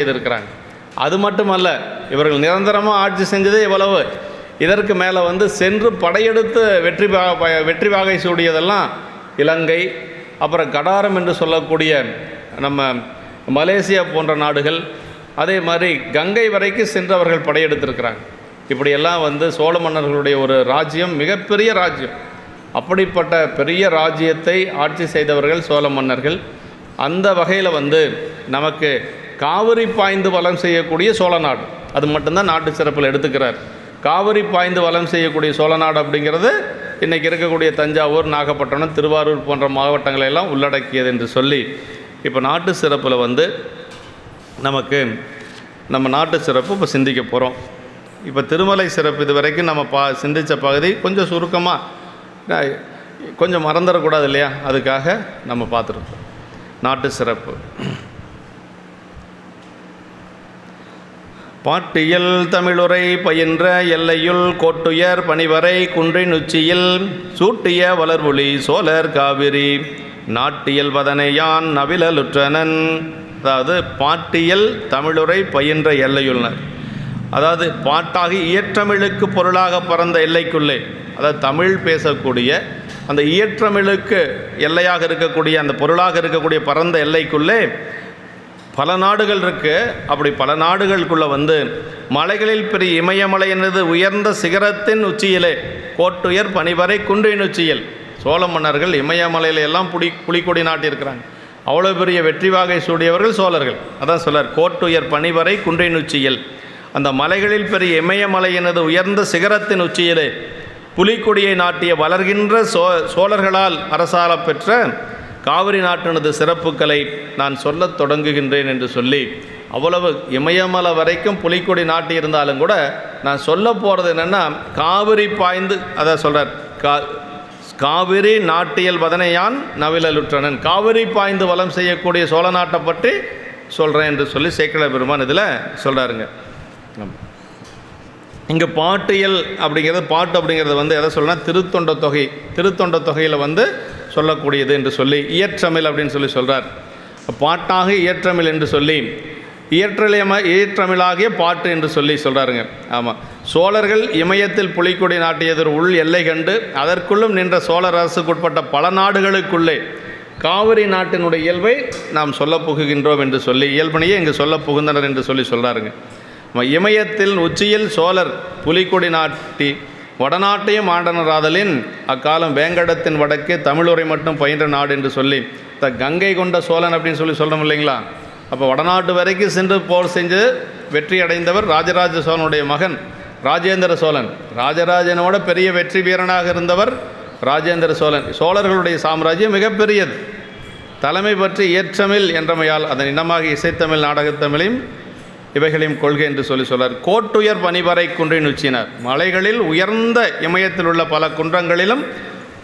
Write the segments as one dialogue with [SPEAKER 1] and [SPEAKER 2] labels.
[SPEAKER 1] செய்திருக்கிறாங்க. அது மட்டுமல்ல, இவர்கள் நிரந்தரமாக ஆட்சி செஞ்சதே இவ்வளவு. இதற்கு மேலே சென்று படையெடுத்து வெற்றி வாகை சூடியதெல்லாம் இலங்கை, அப்புறம் கடாரம் என்று சொல்லக்கூடிய நம்ம மலேசியா போன்ற நாடுகள், அதே மாதிரி கங்கை வரைக்கும் சென்று அவர்கள் படையெடுத்திருக்கிறாங்க. இப்படியெல்லாம் சோழ மன்னர்களுடைய ஒரு ராஜ்யம் மிகப்பெரிய ராஜ்யம். அப்படிப்பட்ட பெரிய ராஜ்யத்தை ஆட்சி செய்தவர்கள் சோழ மன்னர்கள். அந்த வகையில் நமக்கு காவிரி பாய்ந்து வளம் செய்யக்கூடிய சோழ நாடு, அது மட்டும்தான் நாட்டு சிறப்பில் எடுத்துக்கிறார். காவிரி பாய்ந்து வளம் செய்யக்கூடிய சோழ நாடு அப்படிங்கிறது இன்றைக்கி இருக்கக்கூடிய தஞ்சாவூர், நாகப்பட்டினம், திருவாரூர் போன்ற மாவட்டங்களெல்லாம் உள்ளடக்கியது என்று சொல்லி, இப்போ நாட்டு சிறப்பில் நமக்கு நம்ம நாட்டு சிறப்பு இப்போ சிந்திக்க போகிறோம். இப்போ திருமலை சிறப்பு இது வரைக்கும் நம்ம சிந்தித்த பகுதி கொஞ்சம் சுருக்கமாக கொஞ்சம் மறந்துடக்கூடாது இல்லையா, அதுக்காக நம்ம பார்த்துருக்கோம். நாட்டு சிறப்பு பாட்டியல் தமிழுரை பயின்ற எல்லையுள் கோட்டுயர் பணிவரை குன்றின் உச்சியில் சூட்டிய வளர்புலி சோழர் காவிரி நாட்டியல் வதனையான் நவிலலுற்றனன். அதாவது பாட்டியல் தமிழுரை பயின்ற எல்லையுள்னர், அதாவது பாட்டாகி இயற்றமிழுக்கு பொருளாக பறந்த எல்லைக்குள்ளே, அதாவது தமிழ் பேசக்கூடிய அந்த இயற்றமிழுக்கு எல்லையாக இருக்கக்கூடிய அந்த பொருளாக இருக்கக்கூடிய பரந்த எல்லைக்குள்ளே பல நாடுகள் இருக்குது. அப்படி பல நாடுகளுக்குள்ளே மலைகளில் பெரிய இமயமலை எனது உயர்ந்த சிகரத்தின் உச்சியிலே கோட்டுயர் பனிவரை குன்றின் உச்சியில். சோழ மன்னர்கள் இமயமலையில எல்லாம் புலிக்கொடி நாட்டியிருக்கிறாங்க. அவ்வளோ பெரிய வெற்றி வாகை சூடியவர்கள் சோழர்கள். அதான் சொல்றார், கோட்டுயர் பனிவரை குன்றின் உச்சியில். அந்த மலைகளில் பெரிய இமயமலை எனது உயர்ந்த சிகரத்தின் உச்சியிலே புலிக்கொடியை நாட்டிய வளர்கின்ற சோழர்களால் அரசால பெற்ற காவிரி நாட்டினது சிறப்புகளை நான் சொல்லத் தொடங்குகின்றேன் என்று சொல்லி, அவ்வளவு இமயமலை வரைக்கும் புலிக்கொடி நாட்டி இருந்தாலும் கூட நான் சொல்ல போகிறது என்னென்னா, காவிரி பாய்ந்து அதை சொல்கிறார், காவிரி நாட்டியல் வதனையான் நவிலலுற்றனன், காவிரி பாய்ந்து வளம் செய்யக்கூடிய சோழ நாட்டை பற்றி சொல்கிறேன் என்று சொல்லி சேக்கிழார் பெருமான் இதில் சொல்கிறாருங்க. இங்கே பாட்டியல் அப்படிங்கிறது, பாட்டு அப்படிங்கிறது எதை சொல்லணும்னா திருத்தொண்ட தொகை, திருத்தொண்ட தொகையில் சொல்லக்கூடியது என்று சொல்லி இயற்றமிழ் அப்படின்னு சொல்லி சொல்கிறார். பாட்டாக இயற்றமிழ் என்று சொல்லி இயற்றமிழாகிய பாட்டு என்று சொல்லி சொல்கிறாருங்க. ஆமாம், சோழர்கள் இமயத்தில் புலிக்கொடி நாட்டியதொரு உள் எல்லை கண்டு அதற்குள்ளும் நின்ற சோழர் அரசுக்குட்பட்ட பல நாடுகளுக்குள்ளே காவிரி நாட்டினுடைய இயல்பை நாம் சொல்ல புகுகின்றோம் என்று சொல்லி, இயல்பனையே இங்கு சொல்ல புகுந்தனர் என்று சொல்லி சொல்கிறாருங்க. இமயத்தில் உச்சியில் சோழர் புலிக்கொடி நாட்டி வடநாட்டையும் ஆண்டனராதலின் அக்காலம் வேங்கடத்தின் வடக்கே தமிழுரை மட்டும் பயின்ற நாடு என்று சொல்லி கங்கை கொண்ட சோழன் அப்படின்னு சொல்லி சொல்கிறோம் இல்லைங்களா. அப்போ வடநாட்டு வரைக்கும் சென்று போர் செஞ்சு வெற்றி அடைந்தவர் ராஜராஜ சோழனுடைய மகன் ராஜேந்திர சோழன். ராஜராஜனோட பெரிய வெற்றி வீரனாக இருந்தவர் ராஜேந்திர சோழன். சோழர்களுடைய சாம்ராஜ்யம் மிகப்பெரியது. தலைமை பற்றி இயற்றமிழ் என்றமையால் அதன் இனமாக இசைத்தமிழ் நாடகத்தமிழையும் இவைகளையும் கொள்கை என்று சொல்லி சொல்றார். கோட்டுயர் பனிவரை குன்றின் உச்சினார், மலைகளில் உயர்ந்த இமயத்தில் உள்ள பல குன்றங்களிலும்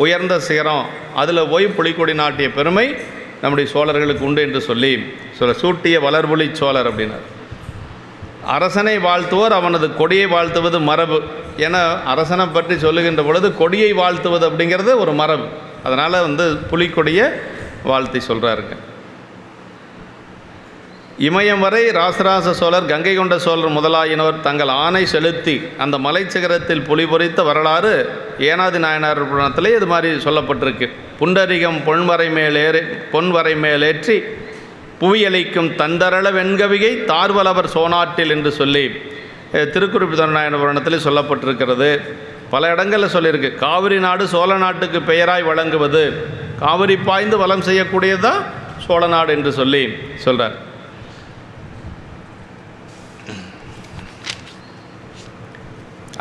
[SPEAKER 1] உயர்ந்த சிகரம், அதில் போய் புலிக்கொடி நாட்டிய பெருமை நம்முடைய சோழர்களுக்கு உண்டு என்று சொல்லி சூட்டிய வளர்புலி சோழர் அப்படின்னார். அரசனை வாழ்த்துவோர் அவனது கொடியை வாழ்த்துவது மரபு என அரசனை பற்றி சொல்லுகின்ற பொழுது கொடியை வாழ்த்துவது அப்படிங்கிறது ஒரு மரபு. அதனால் புலிக்கொடியை வாழ்த்தி சொல்கிறாருங்க. இமயம் வரை ராசராச சோழர், கங்கை கொண்ட சோழர் முதலாயினோர் தங்கள் ஆணை செலுத்தி அந்த மலை சிகரத்தில் புலி பொறித்த வரலாறு ஏனாதி நாயனார் புராணத்திலே இது மாதிரி சொல்லப்பட்டிருக்கு. புண்டரிகம் பொன்வரை மேலேற்றி புவியளிக்கும் தந்தரள வெண்கவிகை தார்வலவர் சோனாட்டில் என்று சொல்லி திருக்குறிப்பு நாயனார் புராணத்திலே சொல்லப்பட்டிருக்கிறது. பல இடங்களில் சொல்லியிருக்கு. காவிரி நாடு சோழ நாட்டுக்கு பெயராய் வழங்குவது, காவிரி பாய்ந்து வளம் செய்யக்கூடியதுதான் சோழ நாடு என்று சொல்லி சொல்கிறார்.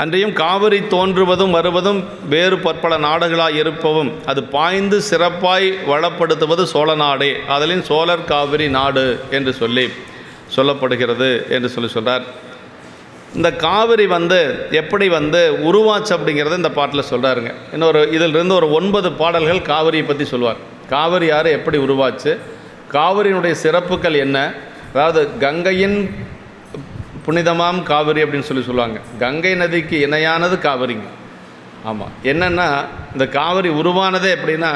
[SPEAKER 1] அன்றையும் காவிரி தோன்றுவதும் வருவதும் வேறு பற்பல நாடுகளாய் இருப்பவும் அது பாய்ந்து சிறப்பாய் வளப்படுத்துவது சோழ நாடே, அதிலும் சோழர் காவிரி நாடு என்று சொல்லி சொல்லப்படுகிறது என்று சொல்லி சொல்கிறார். இந்த காவிரி எப்படி உருவாச்சு அப்படிங்கிறத இந்த பாட்டில் சொல்கிறாருங்க. இன்னொரு இதிலிருந்து ஒரு 9 பாடல்கள் காவிரியை பற்றி சொல்லுவார். காவிரி யார், எப்படி உருவாச்சு, காவிரியினுடைய சிறப்புகள் என்ன, அதாவது கங்கையின் புனிதமாம் காவிரி அப்படின்னு சொல்லுவாங்க. கங்கை நதிக்கு இணையானது காவிரிங்க. ஆமாம், என்னென்னா இந்த காவிரி உருவானதே எப்படின்னா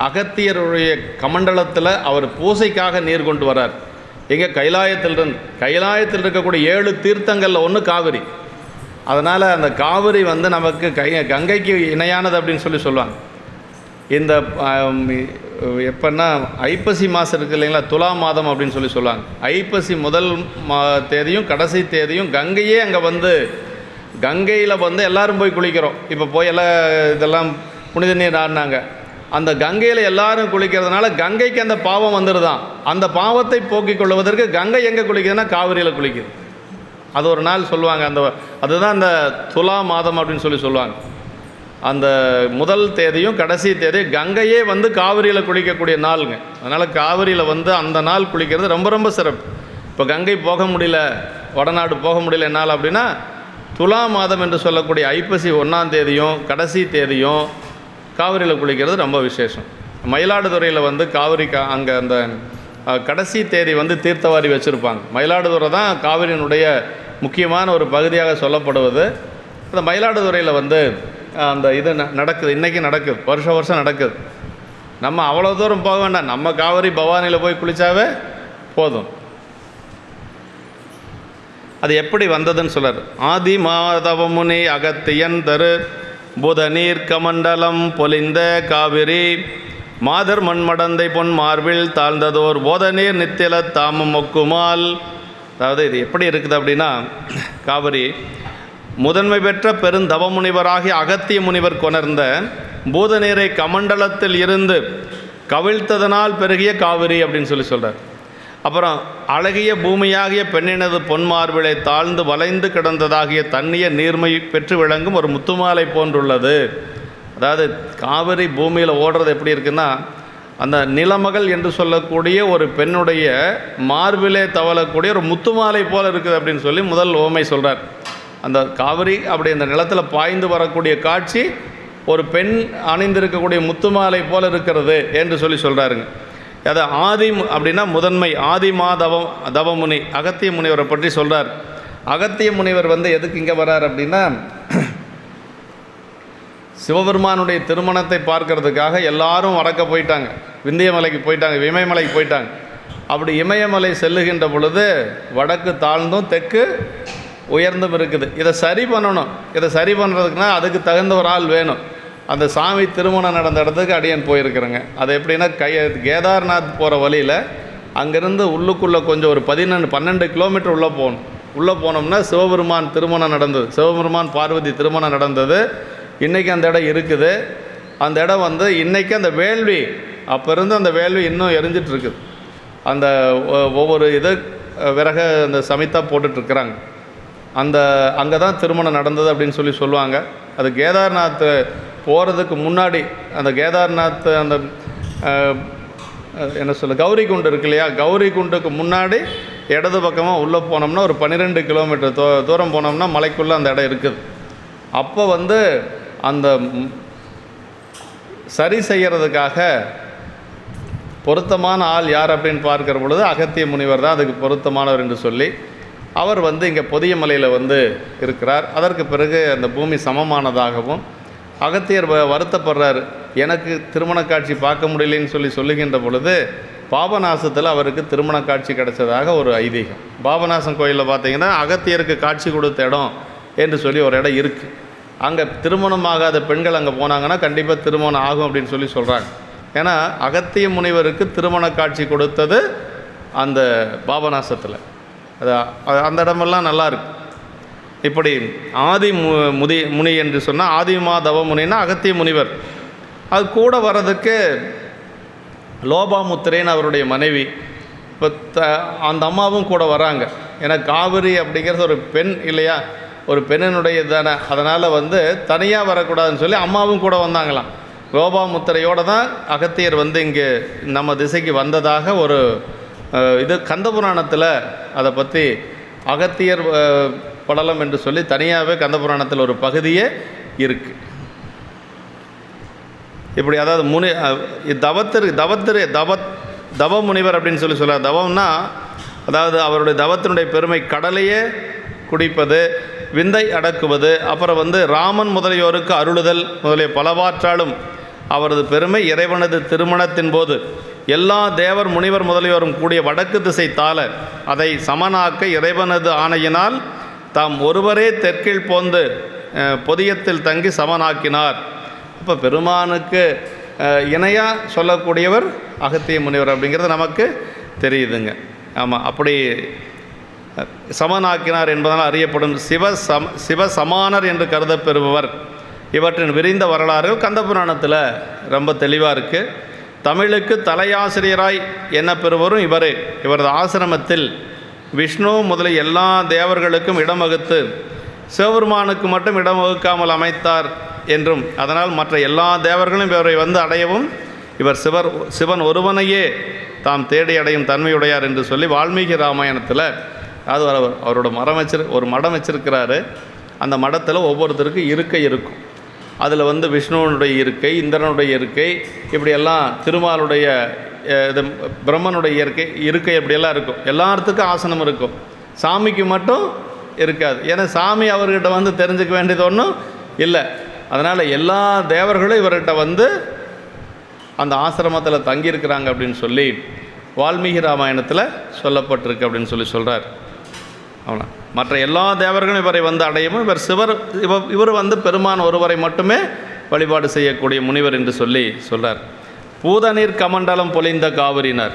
[SPEAKER 1] அகத்தியருடைய கமண்டலத்தில் அவர் பூசைக்காக நீர் கொண்டு வரார். எங்கே கைலாயத்தில் இருக்கக்கூடிய 7 தீர்த்தங்களில் ஒன்று காவிரி. அதனால் அந்த காவிரி வந்து நமக்கு கங்கைக்கு இணையானது அப்படின்னு சொல்லுவாங்க. இந்த எப்போன்னா ஐப்பசி மாதம் இருக்குது இல்லைங்களா, துலா மாதம் அப்படின்னு சொல்லுவாங்க. ஐப்பசி முதல் தேதியும் கடைசி தேதியும் கங்கையே அங்கே வந்து, கங்கையில் வந்து எல்லோரும் போய் குளிக்கிறோம். இப்போ போய் எல்லாம் இதெல்லாம் புனித நீர் ஆடினாங்க. அந்த கங்கையில் எல்லாரும் குளிக்கிறதுனால கங்கைக்கு அந்த பாவம் வந்துடுதான். அந்த பாவத்தை போக்கிக் கொள்வதற்கு கங்கை எங்கே குளிக்குதுன்னா காவிரியில் குளிக்குது. அது ஒரு நாள் சொல்லுவாங்க. அதுதான் அந்த துலா மாதம் அப்படின்னு சொல்லுவாங்க. அந்த முதல் தேதியும் கடைசி தேதியும் கங்கையே வந்து காவிரியில் குளிக்கக்கூடிய நாளுங்க. அதனால் காவிரியில் வந்து அந்த நாள் குளிக்கிறது ரொம்ப ரொம்ப சிறப்பு. இப்போ கங்கை போக முடியல, வடநாடு போக முடியல என்னால் அப்படின்னா துலா மாதம் என்று சொல்லக்கூடிய ஐப்பசி 1ஆம் தேதியும் கடைசி தேதியும் காவிரியில் குளிக்கிறது ரொம்ப விசேஷம். மயிலாடுதுறையில் வந்து காவிரி அங்கே அந்த கடைசி தேதி வந்து தீர்த்தவாரி வச்சுருப்பாங்க. மயிலாடுதுறை தான் காவிரியினுடைய முக்கியமான ஒரு பகுதியாக சொல்லப்படுவது. அந்த மயிலாடுதுறையில் வந்து அந்த இது நடக்குது, இன்றைக்கி நடக்குது, வருஷம் நடக்குது. நம்ம அவ்வளோ தூரம் போக வேண்டாம், நம்ம காவிரி பவானியில் போய் குளித்தாவே போதும். அது எப்படி வந்ததுன்னு சொல்கிறார். ஆதி மாதவமுனி அகத்தியன் தரு புதநீர் கமண்டலம் பொலிந்த காவிரி மாதர் மண்மடந்தை பொன் மார்பில் தாழ்ந்ததோர் போதநீர் நித்தில தாமம் மொக்குமால். அதாவது இது எப்படி இருக்குது அப்படின்னா, காவிரி முதன்மை பெற்ற பெருந்தவமுனிவராகி அகத்திய முனிவர் கொணர்ந்த பூதநீரை கமண்டலத்தில் இருந்து கவிழ்த்ததனால் பெருகிய காவிரி அப்படின்னு சொல்கிறார். அப்புறம் அழகிய பூமியாகிய பெண்ணினது பொன்மார்பிலை தாழ்ந்து வளைந்து கிடந்ததாகிய தண்ணிய நீர்மை பெற்று விளங்கும் ஒரு முத்துமாலை போன்றுள்ளது. அதாவது காவிரி பூமியில் ஓடுறது எப்படி இருக்குன்னா, அந்த நிலமகள் என்று சொல்லக்கூடிய ஒரு பெண்ணுடைய மார்பிலே தவழக்கூடிய ஒரு முத்துமாலை போல் இருக்குது அப்படின்னு சொல்லி முதல் ஓமை சொல்கிறார். அந்த காவிரி அப்படி அந்த நிலத்தில் பாய்ந்து வரக்கூடிய காட்சி ஒரு பெண் அணிந்திருக்கக்கூடிய முத்துமாலை போல் இருக்கிறது என்று சொல்கிறாருங்க. அது ஆதி அப்படின்னா முதன்மை, ஆதிமா தவமுனி அகத்திய முனிவரை பற்றி சொல்கிறார். அகத்திய முனிவர் வந்து எதுக்கு இங்கே வர்றார் அப்படின்னா, சிவபெருமானுடைய திருமணத்தை பார்க்கறதுக்காக எல்லாரும் வடக்க போயிட்டாங்க, விந்தியமலைக்கு போயிட்டாங்க, இமயமலைக்கு போயிட்டாங்க. அப்படி இமயமலை செல்லுகின்ற பொழுது வடக்கு தாழ்ந்தும் தெற்கு உயர்ந்தும் இருக்குது. இதை சரி பண்ணணும். இதை சரி பண்ணுறதுக்குன்னா அதுக்கு தகுந்த ஒரு ஆள் வேணும். அந்த சாமி திருமணம் நடந்த இடத்துக்கு அடியன் போயிருக்கிறேங்க. அது எப்படின்னா கேதார்நாத் போகிற வழியில் அங்கேருந்து உள்ளுக்குள்ளே கொஞ்சம் ஒரு 12 கிலோமீட்டர் உள்ளே போனோம்னா சிவபெருமான் திருமணம் நடந்தது, சிவபெருமான் பார்வதி திருமணம் நடந்தது. இன்றைக்கி அந்த இடம் இருக்குது. அந்த இடம் வந்து இன்றைக்கி அந்த வேள்வி, அப்போ இருந்து அந்த வேள்வி இன்னும் எரிஞ்சிட்டு இருக்குது. அந்த ஒவ்வொரு விறக அந்த சமித்தா போட்டுட்ருக்குறாங்க. அங்கே தான் திருமணம் நடந்தது அப்படின்னு சொல்லுவாங்க. அது கேதார்நாத் போகிறதுக்கு முன்னாடி, அந்த கேதார்நாத் அந்த என்ன சொல்ல கௌரி குண்டு இருக்கு இல்லையா, கௌரி குண்டுக்கு முன்னாடி இடது பக்கமாக உள்ளே போனோம்னா ஒரு 12 கிலோமீட்டர் தூரம் போனோம்னா மலைக்குள்ளே அந்த இடம் இருக்குது. அப்போ வந்து அந்த சரி செய்கிறதுக்காக பொருத்தமான ஆள் யார் அப்படின்னு பார்க்குற பொழுது அகத்திய முனிவர் தான் அதுக்கு பொருத்தமானவர் என்று சொல்லி அவர் வந்து இங்கே பொதிய மலையில் வந்து இருக்கிறார். அதற்கு பிறகு அந்த பூமி சமமானதாகவும் அகத்தியர் வருத்தப்படுறார், எனக்கு திருமண காட்சி பார்க்க முடியலன்னு சொல்லுகின்ற பொழுது பாபநாசத்தில் அவருக்கு திருமண காட்சி கிடைச்சதாக ஒரு ஐதீகம். பாபநாசம் கோயிலில் பார்த்தீங்கன்னா அகத்தியருக்கு காட்சி கொடுத்த இடம் என்று சொல்லி ஒரு இடம் இருக்குது. அங்கே திருமணமாகாத பெண்கள் அங்கே போனாங்கன்னா கண்டிப்பாக திருமணம் ஆகும் அப்படின்னு சொல்கிறாங்க. ஏன்னா அகத்திய முனிவருக்கு திருமண காட்சி கொடுத்தது அந்த பாபநாசத்தில். அது அந்த இடமெல்லாம் நல்லாயிருக்கு. இப்படி முனி என்று சொன்னால் ஆதிமா தவமுனின்னா அகத்திய முனிவர். அது கூட வர்றதுக்கு லோபாமுத்திரேன்னு அவருடைய மனைவி, இப்போ அந்த அம்மாவும் கூட வராங்க. ஏன்னா காவிரி அப்படிங்கிறது ஒரு பெண் இல்லையா, ஒரு பெண்ணினுடைய தானே, அதனால் வந்து தனியாக வரக்கூடாதுன்னு சொல்லி அம்மாவும் கூட வந்தாங்களாம். லோபாமுத்திரையோடு தான் அகத்தியர் வந்து இங்கே நம்ம திசைக்கு வந்ததாக ஒரு கந்தபுராணத்தில் அதை பற்றி அகத்தியர் படலம் என்று சொல்லி தனியாகவே கந்தபுராணத்தில் ஒரு பகுதியே இருக்குது. இப்படி அதாவது தவ முனிவர் அப்படின்னு சொல்கிறார். தவம்னா அதாவது அவருடைய தவத்தினுடைய பெருமை கடலையே குடிப்பது, விந்தை அடக்குவது, அப்புறம் வந்து ராமன் முதலியோருக்கு அருளுதல் முதலிய பலவாற்றாலும் அவரது பெருமை இறைவனது திருமணத்தின் போது எல்லா தேவர் முனிவர் முதலியோரும் கூடிய வடக்கு திசை தாழ அதை சமனாக்க இறைவனது ஆணையினால் தாம் ஒருவரே தெற்கில் போந்து பொதியத்தில் தங்கி சமனாக்கினார். இப்போ பெருமானுக்கு இணையாக சொல்லக்கூடியவர் அகத்திய முனிவர் அப்படிங்கிறது நமக்கு தெரியுதுங்க. ஆமாம், அப்படி சமனாக்கினார் என்பதனால் அறியப்படும் சிவசமானர் என்று கருதப்பெறுபவர். இவற்றின் விரிந்த வரலாறுகள் கந்தபுராணத்தில் ரொம்ப தெளிவாக இருக்குது. தமிழுக்கு தலையாசிரியராய் எண்ணப்பெறுவரும் இவரே. இவரது ஆசிரமத்தில் விஷ்ணு முதலிய எல்லா தேவர்களுக்கும் இடம் வகுத்து சிவபெருமானுக்கு மட்டும் இடம் வகுக்காமல் அமைத்தார் என்றும், அதனால் மற்ற எல்லா தேவர்களும் இவரை வந்து அடையவும் இவர் சிவன் ஒருவனையே தாம் தேடி அடையும் தன்மையுடையார் என்று சொல்லி வால்மீகி ராமாயணத்தில், அது அவரோட ஒரு மடம் வச்சிருக்கிறாரு. அந்த மடத்தில் ஒவ்வொருத்தருக்கும் இருக்கை இருக்கும். அதில் வந்து விஷ்ணுவனுடைய இருக்கை, இந்திரனுடைய இருக்கை, இப்படியெல்லாம் திருமாலுடைய இது பிரம்மனுடைய இருக்கை இப்படியெல்லாம் இருக்கும். எல்லாத்துக்கும் ஆசனம் இருக்கும், சாமிக்கு மட்டும் இருக்காது. ஏன்னா சாமி அவர்கிட்ட வந்து தெரிஞ்சுக்க வேண்டியது ஒன்றும் இல்லை. அதனால் எல்லா தேவர்களும் இவர்கிட்ட வந்து அந்த ஆசிரமத்தில் தங்கியிருக்கிறாங்க அப்படின்னு சொல்லி வால்மீகி ராமாயணத்தில் சொல்லப்பட்டிருக்கு அப்படின்னு சொல்லி சொல்கிறார். அவனா மற்ற எல்லா தேவர்களும் இவரை வந்து அடையவும் இவர் வந்து பெருமான் ஒருவரை மட்டுமே வழிபாடு செய்யக்கூடிய முனிவர் என்று சொல்லி சொல்கிறார். பூதநீர் கமண்டலம் பொலிந்த காவிரினார்.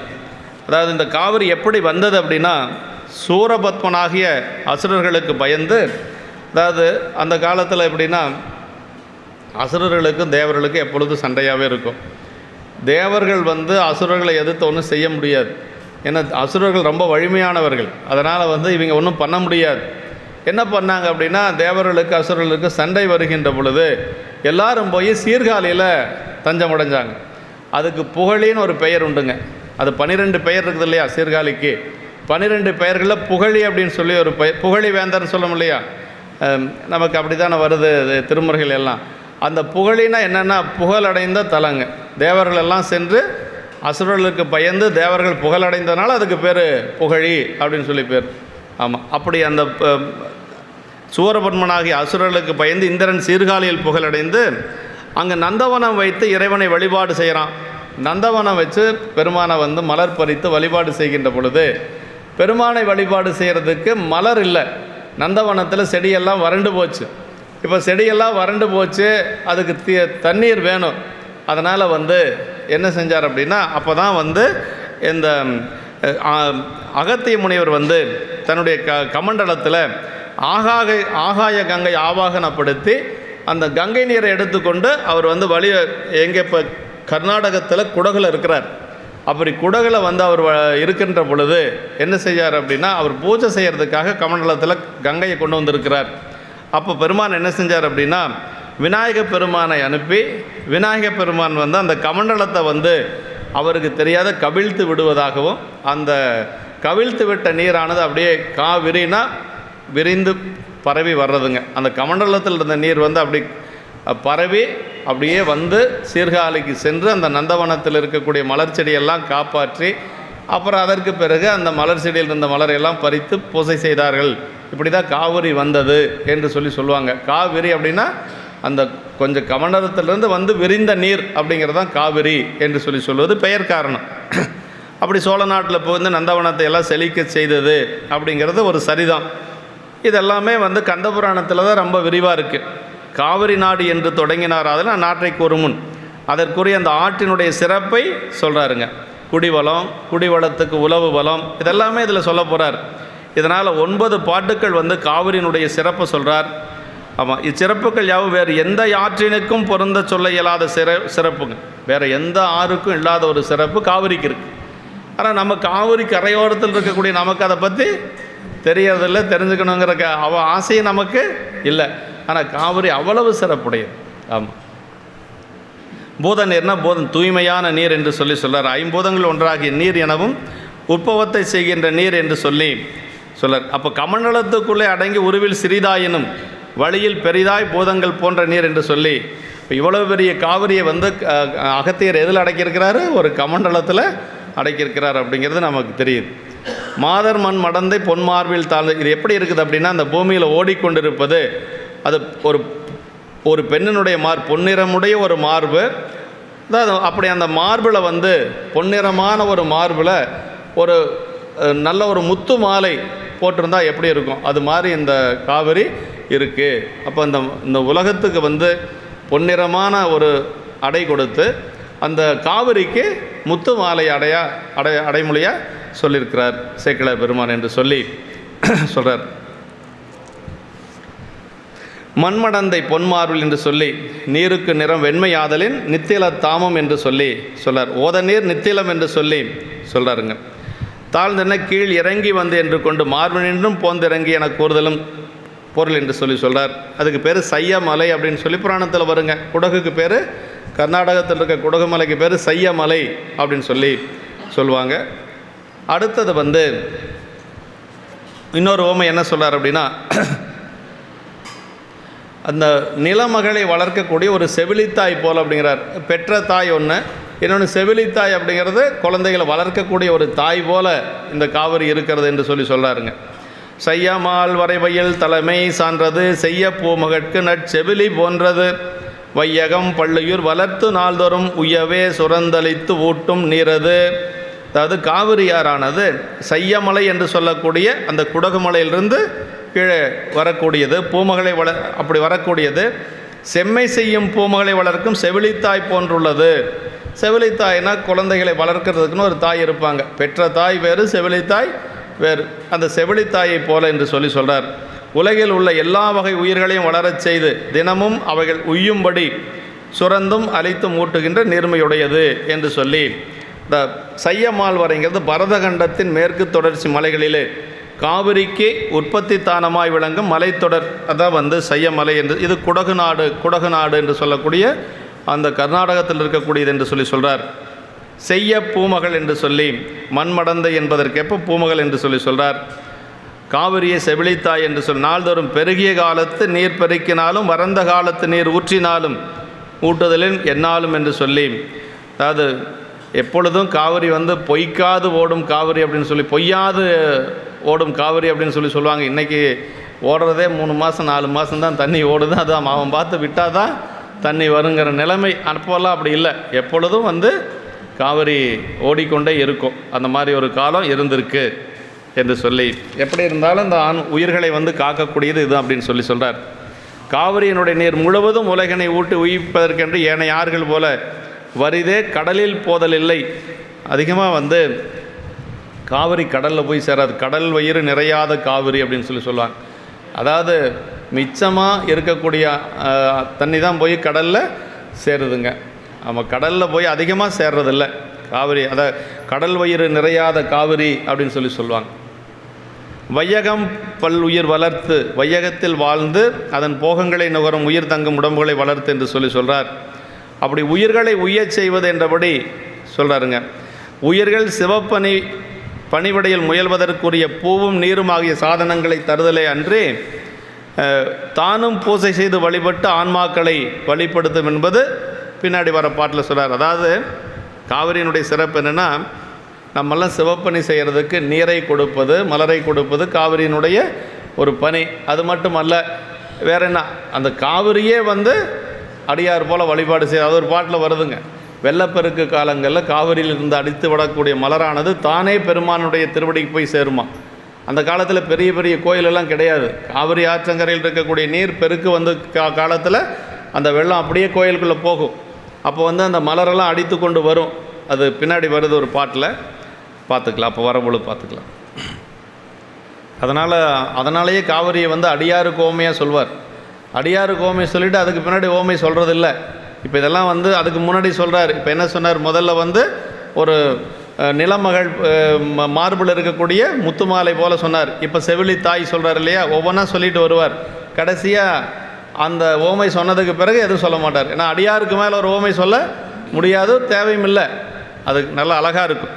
[SPEAKER 1] அதாவது இந்த காவிரி எப்படி வந்தது அப்படின்னா, சூரபத்மனாகிய அசுரர்களுக்கு பயந்து, அதாவது அந்த காலத்தில் எப்படின்னா அசுரர்களுக்கும் தேவர்களுக்கும் எப்பொழுதும் சண்டையாகவே இருக்கும். தேவர்கள் வந்து அசுரர்களை எதிர்த்து ஒன்றும் செய்ய முடியாது. ஏன்னா அசுரர்கள் ரொம்ப வலிமையானவர்கள். அதனால் வந்து இவங்க ஒன்றும் பண்ண முடியாது. என்ன பண்ணாங்க அப்படின்னா, தேவர்களுக்கு அசுரர்களுக்கு சண்டை வருகின்ற பொழுது எல்லாரும் போய் சீர்காழியில் தஞ்சம் அடைஞ்சாங்க. அதுக்கு புகழின்னு ஒரு பெயர் உண்டுங்க. அது 12 பெயர் இருக்குது இல்லையா சீர்காழிக்கு. 12 பெயர்களில் புகழி அப்படின்னு சொல்லி ஒரு புகழி வேந்தர்னு சொல்லும் இல்லையா, நமக்கு அப்படி தானே வருது திருமுறைகள் எல்லாம். அந்த புகழினா என்னென்னா புகழடைந்த தலங்க. தேவர்கள் எல்லாம் சென்று அசுரர்களுக்கு பயந்து தேவர்கள் புகழடைந்ததுனால அதுக்கு பேர் புகழி அப்படின்னு சொல்லி பேர். ஆமாம், அப்படி அந்த சூரபத்மனாகிய அசுரர்களுக்கு பயந்து இந்திரன் சீர்காழியில் புகழடைந்து அங்கே நந்தவனம் வைத்து இறைவனை வழிபாடு செய்கிறான். நந்தவனம் வச்சு பெருமானை வந்து மலர் பறித்து வழிபாடு செய்கின்ற பொழுது, பெருமானை வழிபாடு செய்கிறதுக்கு மலர் இல்லை. நந்தவனத்தில் செடியெல்லாம் வறண்டு போச்சு. இப்போ செடியெல்லாம் வறண்டு போச்சு, அதுக்கு தண்ணீர் வேணும். அதனால் வந்து என்ன செஞ்சார் அப்படின்னா, அப்போ தான் வந்து இந்த அகத்திய முனிவர் வந்து தன்னுடைய கமண்டலத்தில் ஆகாய கங்கை ஆவாகனப்படுத்தி அந்த கங்கை நீரை எடுத்துக்கொண்டு அவர் வந்து எங்கே இப்போ கர்நாடகத்தில் குடகுல இருக்கிறார். அப்படி குடகுல வந்து அவர் இருக்கின்ற பொழுது என்ன செய்யார் அப்படின்னா, அவர் பூஜை செய்கிறதுக்காக கமண்டலத்தில் கங்கையை கொண்டு வந்திருக்கிறார். அப்போ பெருமான் என்ன செஞ்சார் அப்படின்னா, விநாயக பெருமானை அனுப்பி விநாயக பெருமான் வந்து அந்த கமண்டலத்தை வந்து அவருக்கு தெரியாத கவிழ்த்து விடுவதாகவும், அந்த கவிழ்த்து விட்ட நீரானது அப்படியே காவிரினா விரிந்து பரவி வர்றதுங்க. அந்த கமண்டலத்தில் இருந்த நீர் வந்து அப்படி பரவி அப்படியே வந்து சீர்காழிக்கு சென்று அந்த நந்தவனத்தில் இருக்கக்கூடிய மலர் செடியெல்லாம் காப்பாற்றி, அப்புறம் அதற்கு பிறகு அந்த மலர் செடியில் இருந்த மலரையெல்லாம் பறித்து பூஜை செய்தார்கள். இப்படி தான் காவிரி வந்தது என்று சொல்லுவாங்க. காவிரி அப்படின்னா அந்த கொஞ்சம் கமண்டலத்திலிருந்து வந்து விரிந்த நீர் அப்படிங்கிறது தான் காவிரி என்று சொல்வது பெயர் காரணம். அப்படி சோழ நாட்டில் போய் வந்து நந்தவனத்தை எல்லாம் செழிக்க செய்தது அப்படிங்கிறது ஒரு சரிதான். இதெல்லாமே வந்து கந்தபுராணத்தில் தான் ரொம்ப விரிவாக இருக்குது. காவிரி நாடு என்று தொடங்கினார், அதில் நாட்டை கூறுமுன் அதற்குரிய அந்த ஆற்றினுடைய சிறப்பை சொல்கிறாருங்க. குடிவளம், குடிவளத்துக்கு உழவு வளம், இதெல்லாமே இதில் சொல்ல போகிறார். இதனால் 9 பாட்டுக்கள் வந்து காவிரியினுடைய சிறப்பை சொல்கிறார். ஆமாம், இச்சிறப்புகள் யாவும் வேறு எந்த ஆற்றினுக்கும் பொருந்த சொல்ல இயலாத சிறப்புங்க. வேறு எந்த ஆறுக்கும் இல்லாத ஒரு சிறப்பு காவிரிக்கு இருக்குது. ஆனால் நம்ம காவிரி கரையோரத்தில் இருக்கக்கூடிய நமக்கு அதை பற்றி தெரியறதில்லை, தெரிஞ்சுக்கணுங்கிற ஆசையும் நமக்கு இல்லை. ஆனால் காவிரி அவ்வளவு சிறப்புடையது. ஆமாம், பூத நீர்னா தூய்மையான நீர் என்று சொல்கிறார். 5 பூதங்கள் ஒன்றாகிய நீர் எனவும் உற்பவத்தை செய்கின்ற நீர் என்று சொல்றார். அப்போ கமண்டலத்துக்குள்ளே அடங்கி உருவில் சிறிதாயினும் வழியில் பெரிதாய் பூதங்கள் போன்ற நீர் என்று சொல்லி, இப்போ இவ்வளவு பெரிய காவிரியை வந்து அகத்தியர் எதில் அடக்கியிருக்கிறாரு? ஒரு கமண்டலத்தில் அடக்கியிருக்கிறார் அப்படிங்கிறது நமக்கு தெரியுது. மாதர் மண் மடந்தை பொன்மார்பில் தாழ்ந்து, இது எப்படி இருக்குது அப்படின்னா, அந்த பூமியில் ஓடிக்கொண்டிருப்பது அது ஒரு பெண்ணினுடைய பொன்னிறமுடைய ஒரு மார்பு, அதாவது அப்படி அந்த மார்பில் வந்து பொன்னிறமான ஒரு மார்பில் ஒரு நல்ல ஒரு முத்து மாலை போட்டிருந்தா எப்படி இருக்கும், அது மாதிரி இந்த காவிரி இருக்குது. அப்போ இந்த உலகத்துக்கு வந்து பொன்னிறமான ஒரு அடை கொடுத்து அந்த காவிரிக்கு முத்து மாலை அடைமொழியாக சொல்லியிருக்கிறார் சேக்கிழார் பெருமான் என்று சொல்லி சொல்கிறார். மண்மடந்தை பொன்மார்பில் என்று சொல்லி நீருக்கு நிறம் வெண்மையாதலின் நித்தில தாமம் என்று சொல்லி சொல்கிறார். ஓத நீர் நித்திலம் என்று சொல்லி சொல்கிறாருங்க. தாழ்ந்தென கீழ் இறங்கி வந்து என்று கொண்டு மார்பினின்றும் போந்திறங்கி என கூறுதலும் பொருள் என்று சொல்லி சொல்கிறார். அதுக்கு பேர் சையமலை அப்படின்னு சொல்லி புராணத்தில் வருங்க. குடகுக்கு பேர், கர்நாடகத்தில் இருக்க குடகு மலைக்கு பேர் சையமலை அப்படின்னு சொல்லி சொல்லுவாங்க. அடுத்தது வந்து இன்னொரு ஓமை என்ன சொல்கிறார் அப்படின்னா, அந்த நிலமகளை வளர்க்கக்கூடிய ஒரு செவிலித்தாய் போல் அப்படிங்கிறார். பெற்ற தாய் ஒன்று, இன்னொன்று செவிலித்தாய் அப்படிங்கிறது குழந்தைகளை வளர்க்கக்கூடிய ஒரு தாய் போல இந்த காவிரி இருக்கிறது என்று சொல்லி சொல்கிறாருங்க. செய்யமால் வரைவையில் தலைமை சான்றது செய்ய பூமகற்கு நற்செவிலி போன்றது வையகம் பள்ளியூர் வளர்த்து நாள்தோறும் உய்யவே சுரந்தளித்து ஊட்டும் நீரது. அதாவது காவிரியாரானது செய்யமலை என்று சொல்லக்கூடிய அந்த குடகுமலையிலிருந்து கீழே வரக்கூடியது, பூமகளை அப்படி வரக்கூடியது. செம்மை செய்யும் பூமகளை வளர்க்கும் செவிலித்தாய் போன்றுள்ளது. செவிலித்தாய்னா குழந்தைகளை வளர்க்கிறதுக்குன்னு ஒரு தாய் இருப்பாங்க. பெற்ற தாய் வேறு, செவிலித்தாய் வேறு. அந்த செவிலித்தாயை போல என்று சொல்லி சொல்கிறார். உலகில் உள்ள எல்லா வகை உயிர்களையும் வளரச் செய்து தினமும் அவைகள் உய்யும்படி சுரந்தும் அழித்தும் ஊட்டுகின்ற நீர்மையுடையது என்று சொல்லி இந்த சையமால் வரைங்கிறது பரதகண்டத்தின் மேற்கு தொடர்ச்சி மலைகளிலே காவிரிக்கு உற்பத்தி தானமாய் விளங்கும் மலைத்தொடர். அதான் வந்து சையமலை என்று. இது குடகு நாடு என்று சொல்லக்கூடிய அந்த கர்நாடகத்தில் இருக்கக்கூடியது என்று சொல்லி சொல்கிறார். செய்ய பூமகள் என்று சொல்லி மண்மடந்தை என்பதற்கேற்ப பூமகள் என்று சொல்லி சொல்கிறார். காவிரியை செவிலித்தாய் என்று சொல் நாள்தோறும் பெருகிய காலத்து நீர் பெருக்கினாலும் வறந்த காலத்து நீர் ஊற்றினாலும் ஊட்டுதலின் என்னாலும் என்று சொல்லி, அதாவது எப்பொழுதும் காவிரி வந்து பொய்க்காது ஓடும் காவிரி அப்படின்னு சொல்லி, பொய்யாது ஓடும் காவிரி அப்படின்னு சொல்லி சொல்லுவாங்க. இன்றைக்கி ஓடுறதே 3 மாதம் 4 மாதம் தான் தண்ணி ஓடுது. அதான் அவன் பார்த்து விட்டால் தான் தண்ணி வருங்கிற நிலைமை. அப்போல்லாம் அப்படி இல்லை, எப்பொழுதும் வந்து காவிரி ஓடிக்கொண்டே இருக்கும். அந்த மாதிரி ஒரு காலம் இருந்திருக்கு என்று சொல்லி, எப்படி இருந்தாலும் இந்த உயிர்களை வந்து காக்கக்கூடியது இது அப்படின்னு சொல்லி சொல்கிறார். காவிரியினுடைய நீர் முழுவதும் உலகினை ஊட்டி உயிர்ப்பதற்கென்று ஏனைய ஆறுகள் போல வரிதே கடலில் போதல் இல்லை. அதிகமாக வந்து காவிரி கடலில் போய் சேராது. கடல் வயிறு நிறையாத காவிரி அப்படின்னு சொல்லி சொல்லுவாங்க. அதாவது மிச்சமாக இருக்கக்கூடிய தண்ணி தான் போய் கடலில் சேருதுங்க. நம்ம கடலில் போய் அதிகமாக சேர்றதில்ல காவிரி. அதை கடல் வயிறு நிறையாத காவிரி அப்படின்னு சொல்லி சொல்லுவாங்க. வையகம் பல் உயிர் வளர்த்து வையகத்தில் வாழ்ந்து அதன் போகங்களை நுகரும் உயிர் தங்கும் உடம்புகளை வளர்த்து என்று சொல்லி சொல்கிறார். அப்படி உயிர்களை உய்யச் செய்வது என்றபடி சொல்கிறாருங்க. உயிர்கள் பணிவிடையில் முயல்வதற்குரிய பூவும் நீரும் ஆகிய சாதனங்களை தருதலே அன்றி தானும் பூசை செய்து வழிபட்டு ஆன்மாக்களை வழிபடுத்தும் என்பது பின்னாடி வர பாட்டில் சொல்கிறார். அதாவது காவிரியினுடைய சிறப்பு என்னென்னா, நம்மெல்லாம் சிவப்பணி செய்கிறதுக்கு நீரை கொடுப்பது, மலரை கொடுப்பது காவிரியினுடைய ஒரு பணி. அது மட்டும் அல்ல, வேற என்ன, அந்த காவிரியே வந்து அடியார் போல் வழிபாடு செய்ய. அது ஒரு பாட்டில் வருதுங்க. வெள்ளப்பெருக்கு காலங்களில் காவிரியிலிருந்து அடித்து விடக்கூடிய மலரானது தானே பெருமானுடைய திருவடிக்கு போய் சேருமா. அந்த காலத்தில் பெரிய பெரிய கோயிலெல்லாம் கிடையாது. காவிரி ஆற்றங்கரையில் இருக்கக்கூடிய நீர் பெருக்கு வந்து காலத்தில் அந்த வெள்ளம் அப்படியே கோயிலுக்குள்ளே போகும். அப்போ வந்து அந்த மலரெல்லாம் அடித்து கொண்டு வரும். அது பின்னாடி வருது ஒரு பாட்டில், பார்த்துக்கலாம். அப்போ வரபொழு பார்த்துக்கலாம். அதனாலேயே காவிரியை வந்து அடியாருக்கு ஓமையாக சொல்வார். அடியாருக்கு ஓமை சொல்லிவிட்டு அதுக்கு பின்னாடி ஓமை சொல்கிறதில்ல. இப்போ இதெல்லாம் வந்து அதுக்கு முன்னாடி சொல்கிறார். இப்போ என்ன சொன்னார், முதல்ல வந்து ஒரு நிலமகள் மார்பில் இருக்கக்கூடிய முத்துமாலை போல் சொன்னார். இப்போ செவிலி தாய் சொல்கிறார் இல்லையா, ஒவ்வொன்றா சொல்லிட்டு வருவார். கடைசியாக அந்த ஓமை சொன்னதுக்கு பிறகு எதுவும் சொல்ல மாட்டார். ஏன்னா அடியாருக்கு மேலே ஒரு ஓமை சொல்ல முடியாது, தேவையும் இல்லை. அது நல்லா அழகாக இருக்கும்.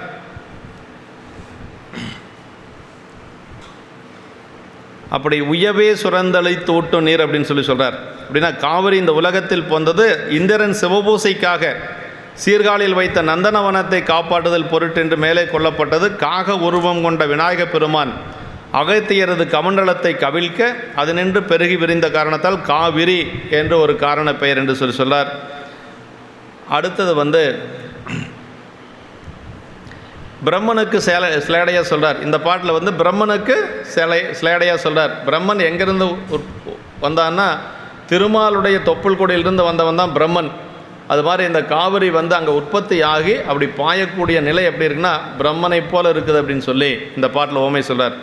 [SPEAKER 1] அப்படி உயவே சுரந்தலை தூட்டும் நீர் அப்படின்னு சொல்லி சொல்கிறார். அப்படின்னா காவிரி இந்த உலகத்தில் போந்தது இந்திரன் சிவபூசைக்காக சீர்காழியில் வைத்த நந்தனவனத்தை காப்பாற்றுதல் பொருட்டென்று மேலே கொள்ளப்பட்டது. காக உருவம் கொண்ட விநாயக பெருமான் அகத்தியரது கமண்டலத்தை கவிழ்க்க அது நின்று பெருகி விரிந்த காரணத்தால் காவிரி என்று ஒரு காரண பெயர் என்று சொல்லி சொல்லார். அடுத்தது வந்து பிரம்மனுக்கு ஸ்லேடையாக சொல்கிறார். இந்த பாட்டில் வந்து பிரம்மனுக்கு ஸ்லேடையாக சொல்கிறார். பிரம்மன் எங்கேருந்து வந்தான்னா திருமாலுடைய தொப்புள் கொடியிலிருந்து வந்தவன் தான் பிரம்மன். அது மாதிரி இந்த காவிரி வந்து அங்கே உற்பத்தி ஆகி அப்படி பாயக்கூடிய நிலை எப்படி இருக்குன்னா பிரம்மனை போல் இருக்குது அப்படின்னு சொல்லி இந்த பாட்டில் ஓமை சொல்கிறார்.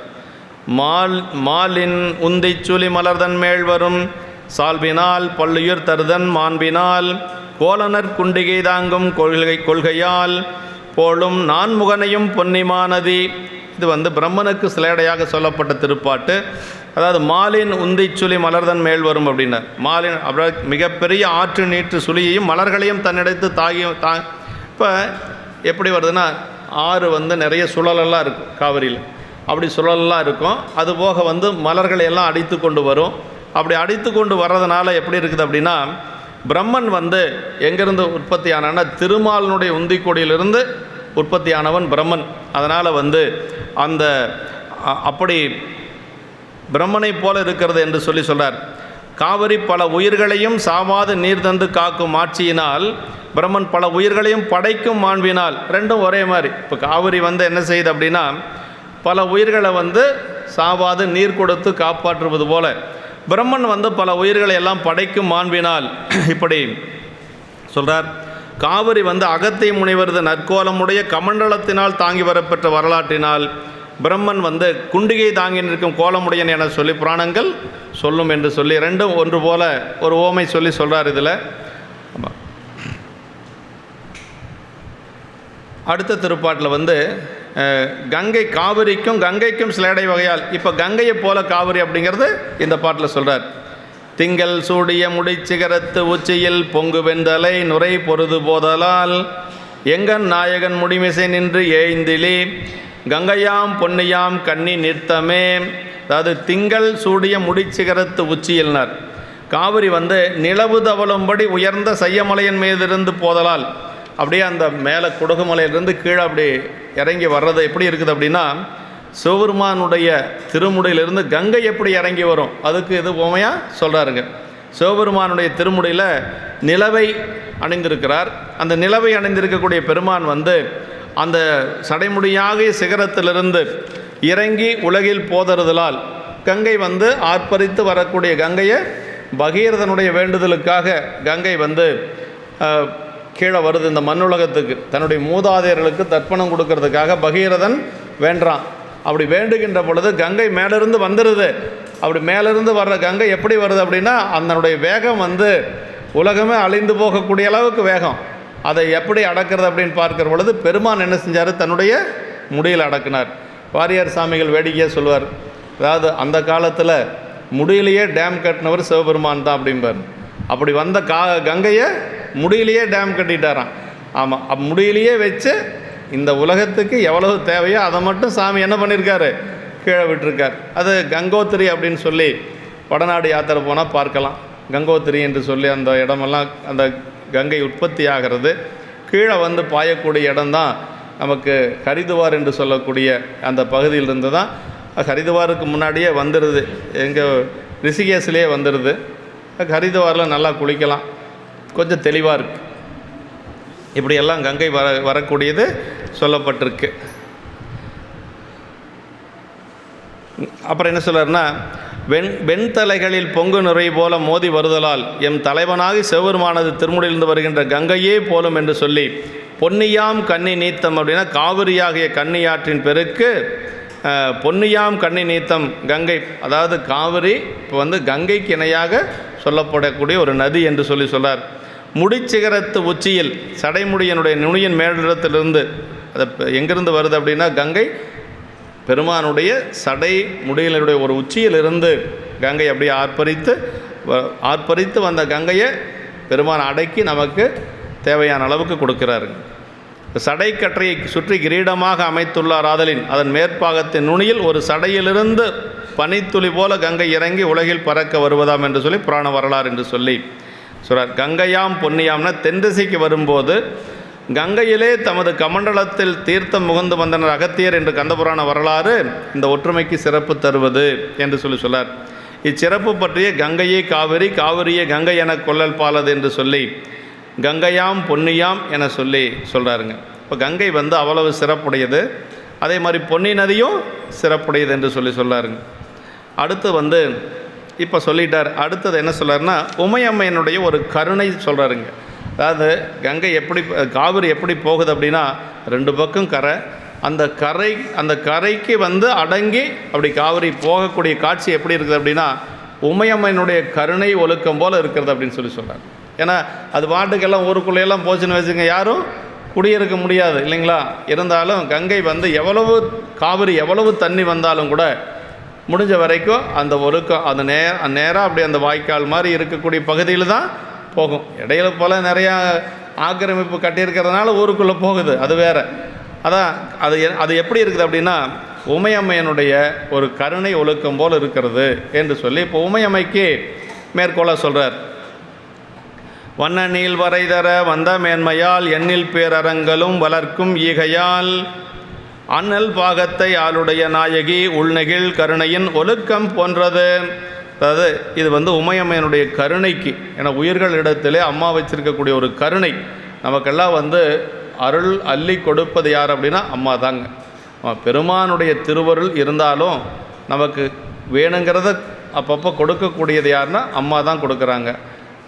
[SPEAKER 1] மாலின் உந்தை சுழி மலர்தன் மேல் வரும் சால்பினால் பல்லுயிர் தருதன் மாண்பினால் கோலனர் குண்டிகை தாங்கும் கொள்கையால் போலும் நான்முகனையும் பொன்னிமானதி. இது வந்து பிரம்மனுக்கு சிலேடையாக சொல்லப்பட்ட திருப்பாட்டு. அதாவது மாலின் உந்தை சுழி மலர்தன் மேல் வரும் அப்படின்னார். மாலின் அப்புறம் மிகப்பெரிய ஆற்று நீற்று சுழியையும் மலர்களையும் தன்னெடுத்து இப்போ எப்படி வருதுன்னா ஆறு வந்து நிறைய சுழலெல்லாம் இருக்கும் காவிரியில், அப்படி சுழலெல்லாம் இருக்கும். அதுபோக வந்து மலர்களை எல்லாம் அடித்து கொண்டு வரும். அப்படி அடித்து கொண்டு வர்றதுனால எப்படி இருக்குது அப்படின்னா பிரம்மன் வந்து எங்கேருந்து உற்பத்தி ஆனான்னா திருமாலினுடைய உந்திக்கொடியிலிருந்து உற்பத்தியானவன் பிரம்மன். அதனால் வந்து அந்த அப்படி பிரம்மனை போல இருக்கிறது என்று சொல்கிறார். காவிரி பல உயிர்களையும் சாவாது நீர் தந்து காக்கும் ஆட்சியினால் பிரம்மன் பல உயிர்களையும் படைக்கும் மாண்பினால். ரெண்டும் ஒரே மாதிரி. இப்போ காவிரி வந்து என்ன செய்யுது அப்படின்னா பல உயிர்களை வந்து சாவாது நீர் கொடுத்து காப்பாற்றுவது போல பிரம்மன் வந்து பல உயிர்களை எல்லாம் படைக்கும் மாண்பினால் இப்படி சொல்கிறார். காவிரி வந்து அகத்திய முனிவரது நற்கோலமுடைய கமண்டலத்தினால் தாங்கி வரப்பெற்ற வரலாற்றினால் பிரம்மன் வந்து குண்டிகை தாங்கி நிற்கும் கோலமுடையன் என சொல்லி புராணங்கள் சொல்லும் என்று சொல்லி ரெண்டும் ஒன்று போல ஒரு ஓமை சொல்கிறார். இதில் அடுத்த திருப்பாட்டில் வந்து கங்கை காவிரிக்கும் கங்கைக்கும் சிலேடை வகையால். இப்போ கங்கையை போல காவிரி அப்படிங்கிறது இந்த பாட்டில் சொல்கிறார். திங்கள் சூடிய முடிச்சிகரத்து உச்சியில் பொங்கு வெந்தலை நுரை பொருது போதலால் எங்கன் நாயகன் முடிமிசை நின்று ஏய்ந்திலி கங்கையாம் பொன்னியாம் கண்ணி நிறுத்தமே. அதாவது திங்கள் சூடிய முடிச்சிகரத்து உச்சியில்னார். காவிரி வந்து நிலவு தவழும்படி உயர்ந்த செய்யமலையின் மீதிருந்து போதலால் அப்படியே அந்த மேலே குடகுமலையிலிருந்து கீழே அப்படி இறங்கி வர்றது எப்படி இருக்குது அப்படின்னா சிவபெருமானுடைய திருமுடியிலிருந்து கங்கை எப்படி இறங்கி வரும் அதுக்கு இது உமையாக சொல்கிறாருங்க. சிவபெருமானுடைய திருமுடியில் நிலவை அணிந்திருக்கிறார். அந்த நிலவை அணிந்திருக்கக்கூடிய பெருமான் வந்து அந்த சடைமுடியாக சிகரத்திலிருந்து இறங்கி உலகில் போதறுதலால் கங்கை வந்து ஆர்ப்பரித்து வரக்கூடிய கங்கையை பகீரதனுடைய வேண்டுதலுக்காக கங்கை வந்து கீழே வருது இந்த மண்ணுலகத்துக்கு. தன்னுடைய மூதாதையர்களுக்கு தர்ப்பணம் கொடுக்கறதுக்காக பகீரதன் வேண்டான். அப்படி வேண்டுகின்ற பொழுது கங்கை மேலிருந்து வந்துடுது. அப்படி மேலிருந்து வர்ற கங்கை எப்படி வருது அப்படின்னா அதனுடைய வேகம் வந்து உலகமே அழிந்து போகக்கூடிய அளவுக்கு வேகம். அதை எப்படி அடக்கிறது அப்படின்னு பார்க்குற பொழுது பெருமான் என்ன செஞ்சார், தன்னுடைய முடியில் அடக்கினார். வாரியார் சாமிகள் வேடிக்கையாக சொல்வார். அதாவது அந்த காலத்தில் முடியிலேயே டேம் கட்டினவர் சிவபெருமான் தான் அப்படிம்பார். அப்படி வந்த கங்கையை முடியிலேயே டேம் கட்டிட்டாராம். ஆமாம், முடியிலேயே வச்சு இந்த உலகத்துக்கு எவ்வளவு தேவையோ அதை மட்டும் சாமி என்ன பண்ணியிருக்காரு, கீழே விட்டுருக்கார். அது கங்கோத்திரி அப்படின்னு சொல்லி வடநாடு யாத்திரை போனால் பார்க்கலாம். கங்கோத்திரி என்று சொல்லி அந்த இடமெல்லாம் அந்த கங்கை உற்பத்தி ஆகிறது கீழே வந்து பாயக்கூடிய இடம்தான் நமக்கு ஹரிதுவார் என்று சொல்லக்கூடிய அந்த பகுதியிலிருந்து தான். ஹரிதுவாருக்கு முன்னாடியே வந்துடுது, எங்கள் ரிஷிகேஷ்லேயே வந்துடுது. ஹரிதுவாரில் நல்லா குளிக்கலாம், கொஞ்சம் தெளிவாக இருக்குது. இப்படியெல்லாம் கங்கை வரக்கூடியது சொல்லப்பட்டிருக்கு. அப்புறம் என்ன சொல்கிறாருன்னா, வெண்தலைகளில் பொங்கு நுரை போல மோதி வருதலால் எம் தலைவனாகி சிவபெருமானது திருமுடியிலிருந்து வருகின்ற கங்கையே போலும் என்று சொல்லி பொன்னியாம் கன்னி நீத்தம் அப்படின்னா காவிரியாகிய கன்னியாற்றின் பெருக்கு பொன்னியாம் கன்னி நீத்தம் கங்கை. அதாவது காவிரி இப்போ வந்து கங்கைக்கு இணையாக சொல்லப்படக்கூடிய ஒரு நதி என்று சொல்கிறார். முடிச்சிகரத்து உச்சியில் சடைமுடியனுடைய நுனியின் மேலிடத்திலிருந்து அது எங்கிருந்து வருது அப்படின்னா கங்கை பெருமானுடைய சடை முடியலுடைய ஒரு உச்சியிலிருந்து கங்கை அப்படியே ஆர்ப்பரித்து வந்த கங்கையை பெருமான் அடக்கி நமக்கு தேவையான அளவுக்கு கொடுக்கிறாரு. சடைக்கற்றையை சுற்றி கிரீடமாக அமைத்துள்ளார். ஆதலின் அதன் மேற்பாகத்தின் நுனியில் ஒரு சடையிலிருந்து பனித்துளி போல கங்கை இறங்கி உலகில் பறக்க வருவதாம் என்று சொல்லி புராண வரலாறு என்று சொல்லி சொல்கிறார். கங்கையாம் பொன்னியாம்னா தென்திசைக்கு வரும்போது கங்கையிலே தமது கமண்டலத்தில் தீர்த்தம் முகந்து வந்தனர் அகத்தியர் என்று கந்தபுராண வரலாறு இந்த ஒற்றுமைக்கு சிறப்பு தருவது என்று சொல்லார். இச்சிறப்பு பற்றிய கங்கையே காவிரி, காவிரியே கங்கை என கொள்ளல் பாலது என்று சொல்லி கங்கையாம் பொன்னியாம் என சொல்லி சொல்கிறாருங்க. இப்போ கங்கை வந்து அவ்வளவு சிறப்புடையது, அதே மாதிரி பொன்னி நதியும் சிறப்புடையது என்று சொல்லி சொல்கிறாருங்க. அடுத்து வந்து இப்போ சொல்லிட்டார். அடுத்தது என்ன சொல்கிறாருன்னா, உமையம்மையினுடைய ஒரு கருணை சொல்கிறாருங்க. அதாவது கங்கை எப்படி, காவிரி எப்படி போகுது அப்படின்னா, 2 பக்கம் கரை, அந்த கரைக்கு வந்து அடங்கி அப்படி காவிரி போகக்கூடிய காட்சி எப்படி இருக்குது அப்படின்னா, உமையம்மையினுடைய கருணை ஒழுக்கம் போல் இருக்கிறது அப்படின்னு சொல்லி சொல்கிறார். ஏன்னா அது பாட்டுக்கெல்லாம் ஊருக்குள்ளேயெல்லாம் போச்சுன்னு வச்சுங்க, யாரும் குடியிருக்க முடியாது இல்லைங்களா. இருந்தாலும் கங்கை வந்து காவிரி எவ்வளவு தண்ணி வந்தாலும் கூட முடிஞ்ச வரைக்கும் அந்த ஒழுக்கம் அந்த நேராக அப்படி அந்த வாய்க்கால் மாதிரி இருக்கக்கூடிய பகுதியில் தான் போகும். இடையில போல் நிறையா ஆக்கிரமிப்பு கட்டியிருக்கிறதுனால ஊருக்குள்ளே போகுது, அது வேறு. அதான் அது எப்படி இருக்குது அப்படின்னா, உமையம்மையனுடைய ஒரு கருணை ஒழுக்கம் போல் இருக்கிறது என்று சொல்லி இப்போ உமையம்மைக்கு மேற்கோளாக சொல்கிறார். வண்ண நீள் வரைதர வந்த மேன்மையால் எண்ணில் பேரரங்களும் வளர்க்கும் ஈகையால் அண்ணல் பாகத்தை ஆளுடைய நாயகி உள்நெகிழ் கருணையின் ஒழுக்கம் போன்றது. அதாவது இது வந்து உமையம்மையனுடைய கருணைக்கு, ஏன்னா உயிர்களிடத்திலே அம்மா வச்சிருக்கக்கூடிய ஒரு கருணை. நமக்கெல்லாம் வந்து அருள் அள்ளி கொடுப்பது யார் அப்படின்னா அம்மா தாங்க. பெருமானுடைய திருவருள் இருந்தாலும் நமக்கு வேணுங்கிறத அப்பப்போ கொடுக்கக்கூடியது யாருன்னா அம்மா தான் கொடுக்குறாங்க.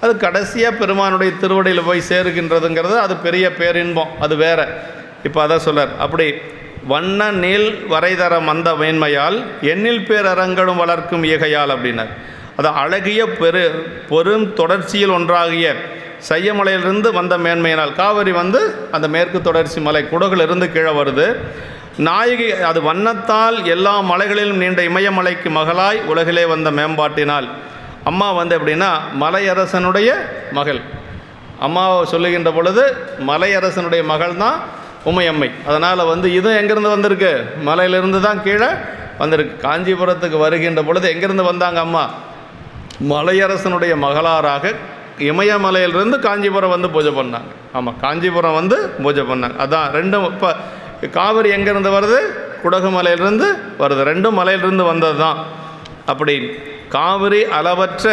[SPEAKER 1] அது கடைசியாக பெருமானுடைய திருவடியில் போய் சேருகின்றதுங்கிறது அது பெரிய பேரின்பம், அது வேற. இப்போ அதான் சொல்கிறார். அப்படி வண்ண நீள் வரைதர மந்த மேன்மையால் எண்ணில் பேரரங்களும் வளர்க்கும் ஈகையால் அப்படின்னார். அது அழகிய பெரும் தொடர்ச்சியில் ஒன்றாகிய சையமலையிலிருந்து வந்த மேன்மையினால், காவிரி வந்து அந்த மேற்கு தொடர்ச்சி மலை குடகிலிருந்து கீழே வருது. நாயகி அது வண்ணத்தால் எல்லா மலைகளிலும் நீண்ட இமயமலைக்கு மகளாய் உலகிலே வந்த மேம்பாட்டினால், அம்மா வந்து எப்படின்னா மலையரசனுடைய மகள். அம்மாவை சொல்லுகின்ற பொழுது மலையரசனுடைய மகள் தான் உமையம்மை. அதனால் வந்து இது எங்கேருந்து வந்திருக்கு, மலையிலிருந்து தான் கீழே வந்திருக்கு. காஞ்சிபுரத்துக்கு வருகின்ற பொழுது எங்கேருந்து வந்தாங்க அம்மா? மலையரசனுடைய மகளாராக இமயமலையிலிருந்து காஞ்சிபுரம் வந்து பூஜை பண்ணாங்க. ஆமாம், காஞ்சிபுரம் வந்து பூஜை பண்ணாங்க. அதான் ரெண்டும். இப்போ காவிரி எங்கேருந்து வருது? குடகு மலையிலிருந்து வருது. ரெண்டும் மலையிலிருந்து வந்தது தான். அப்படி காவிரி அளவற்ற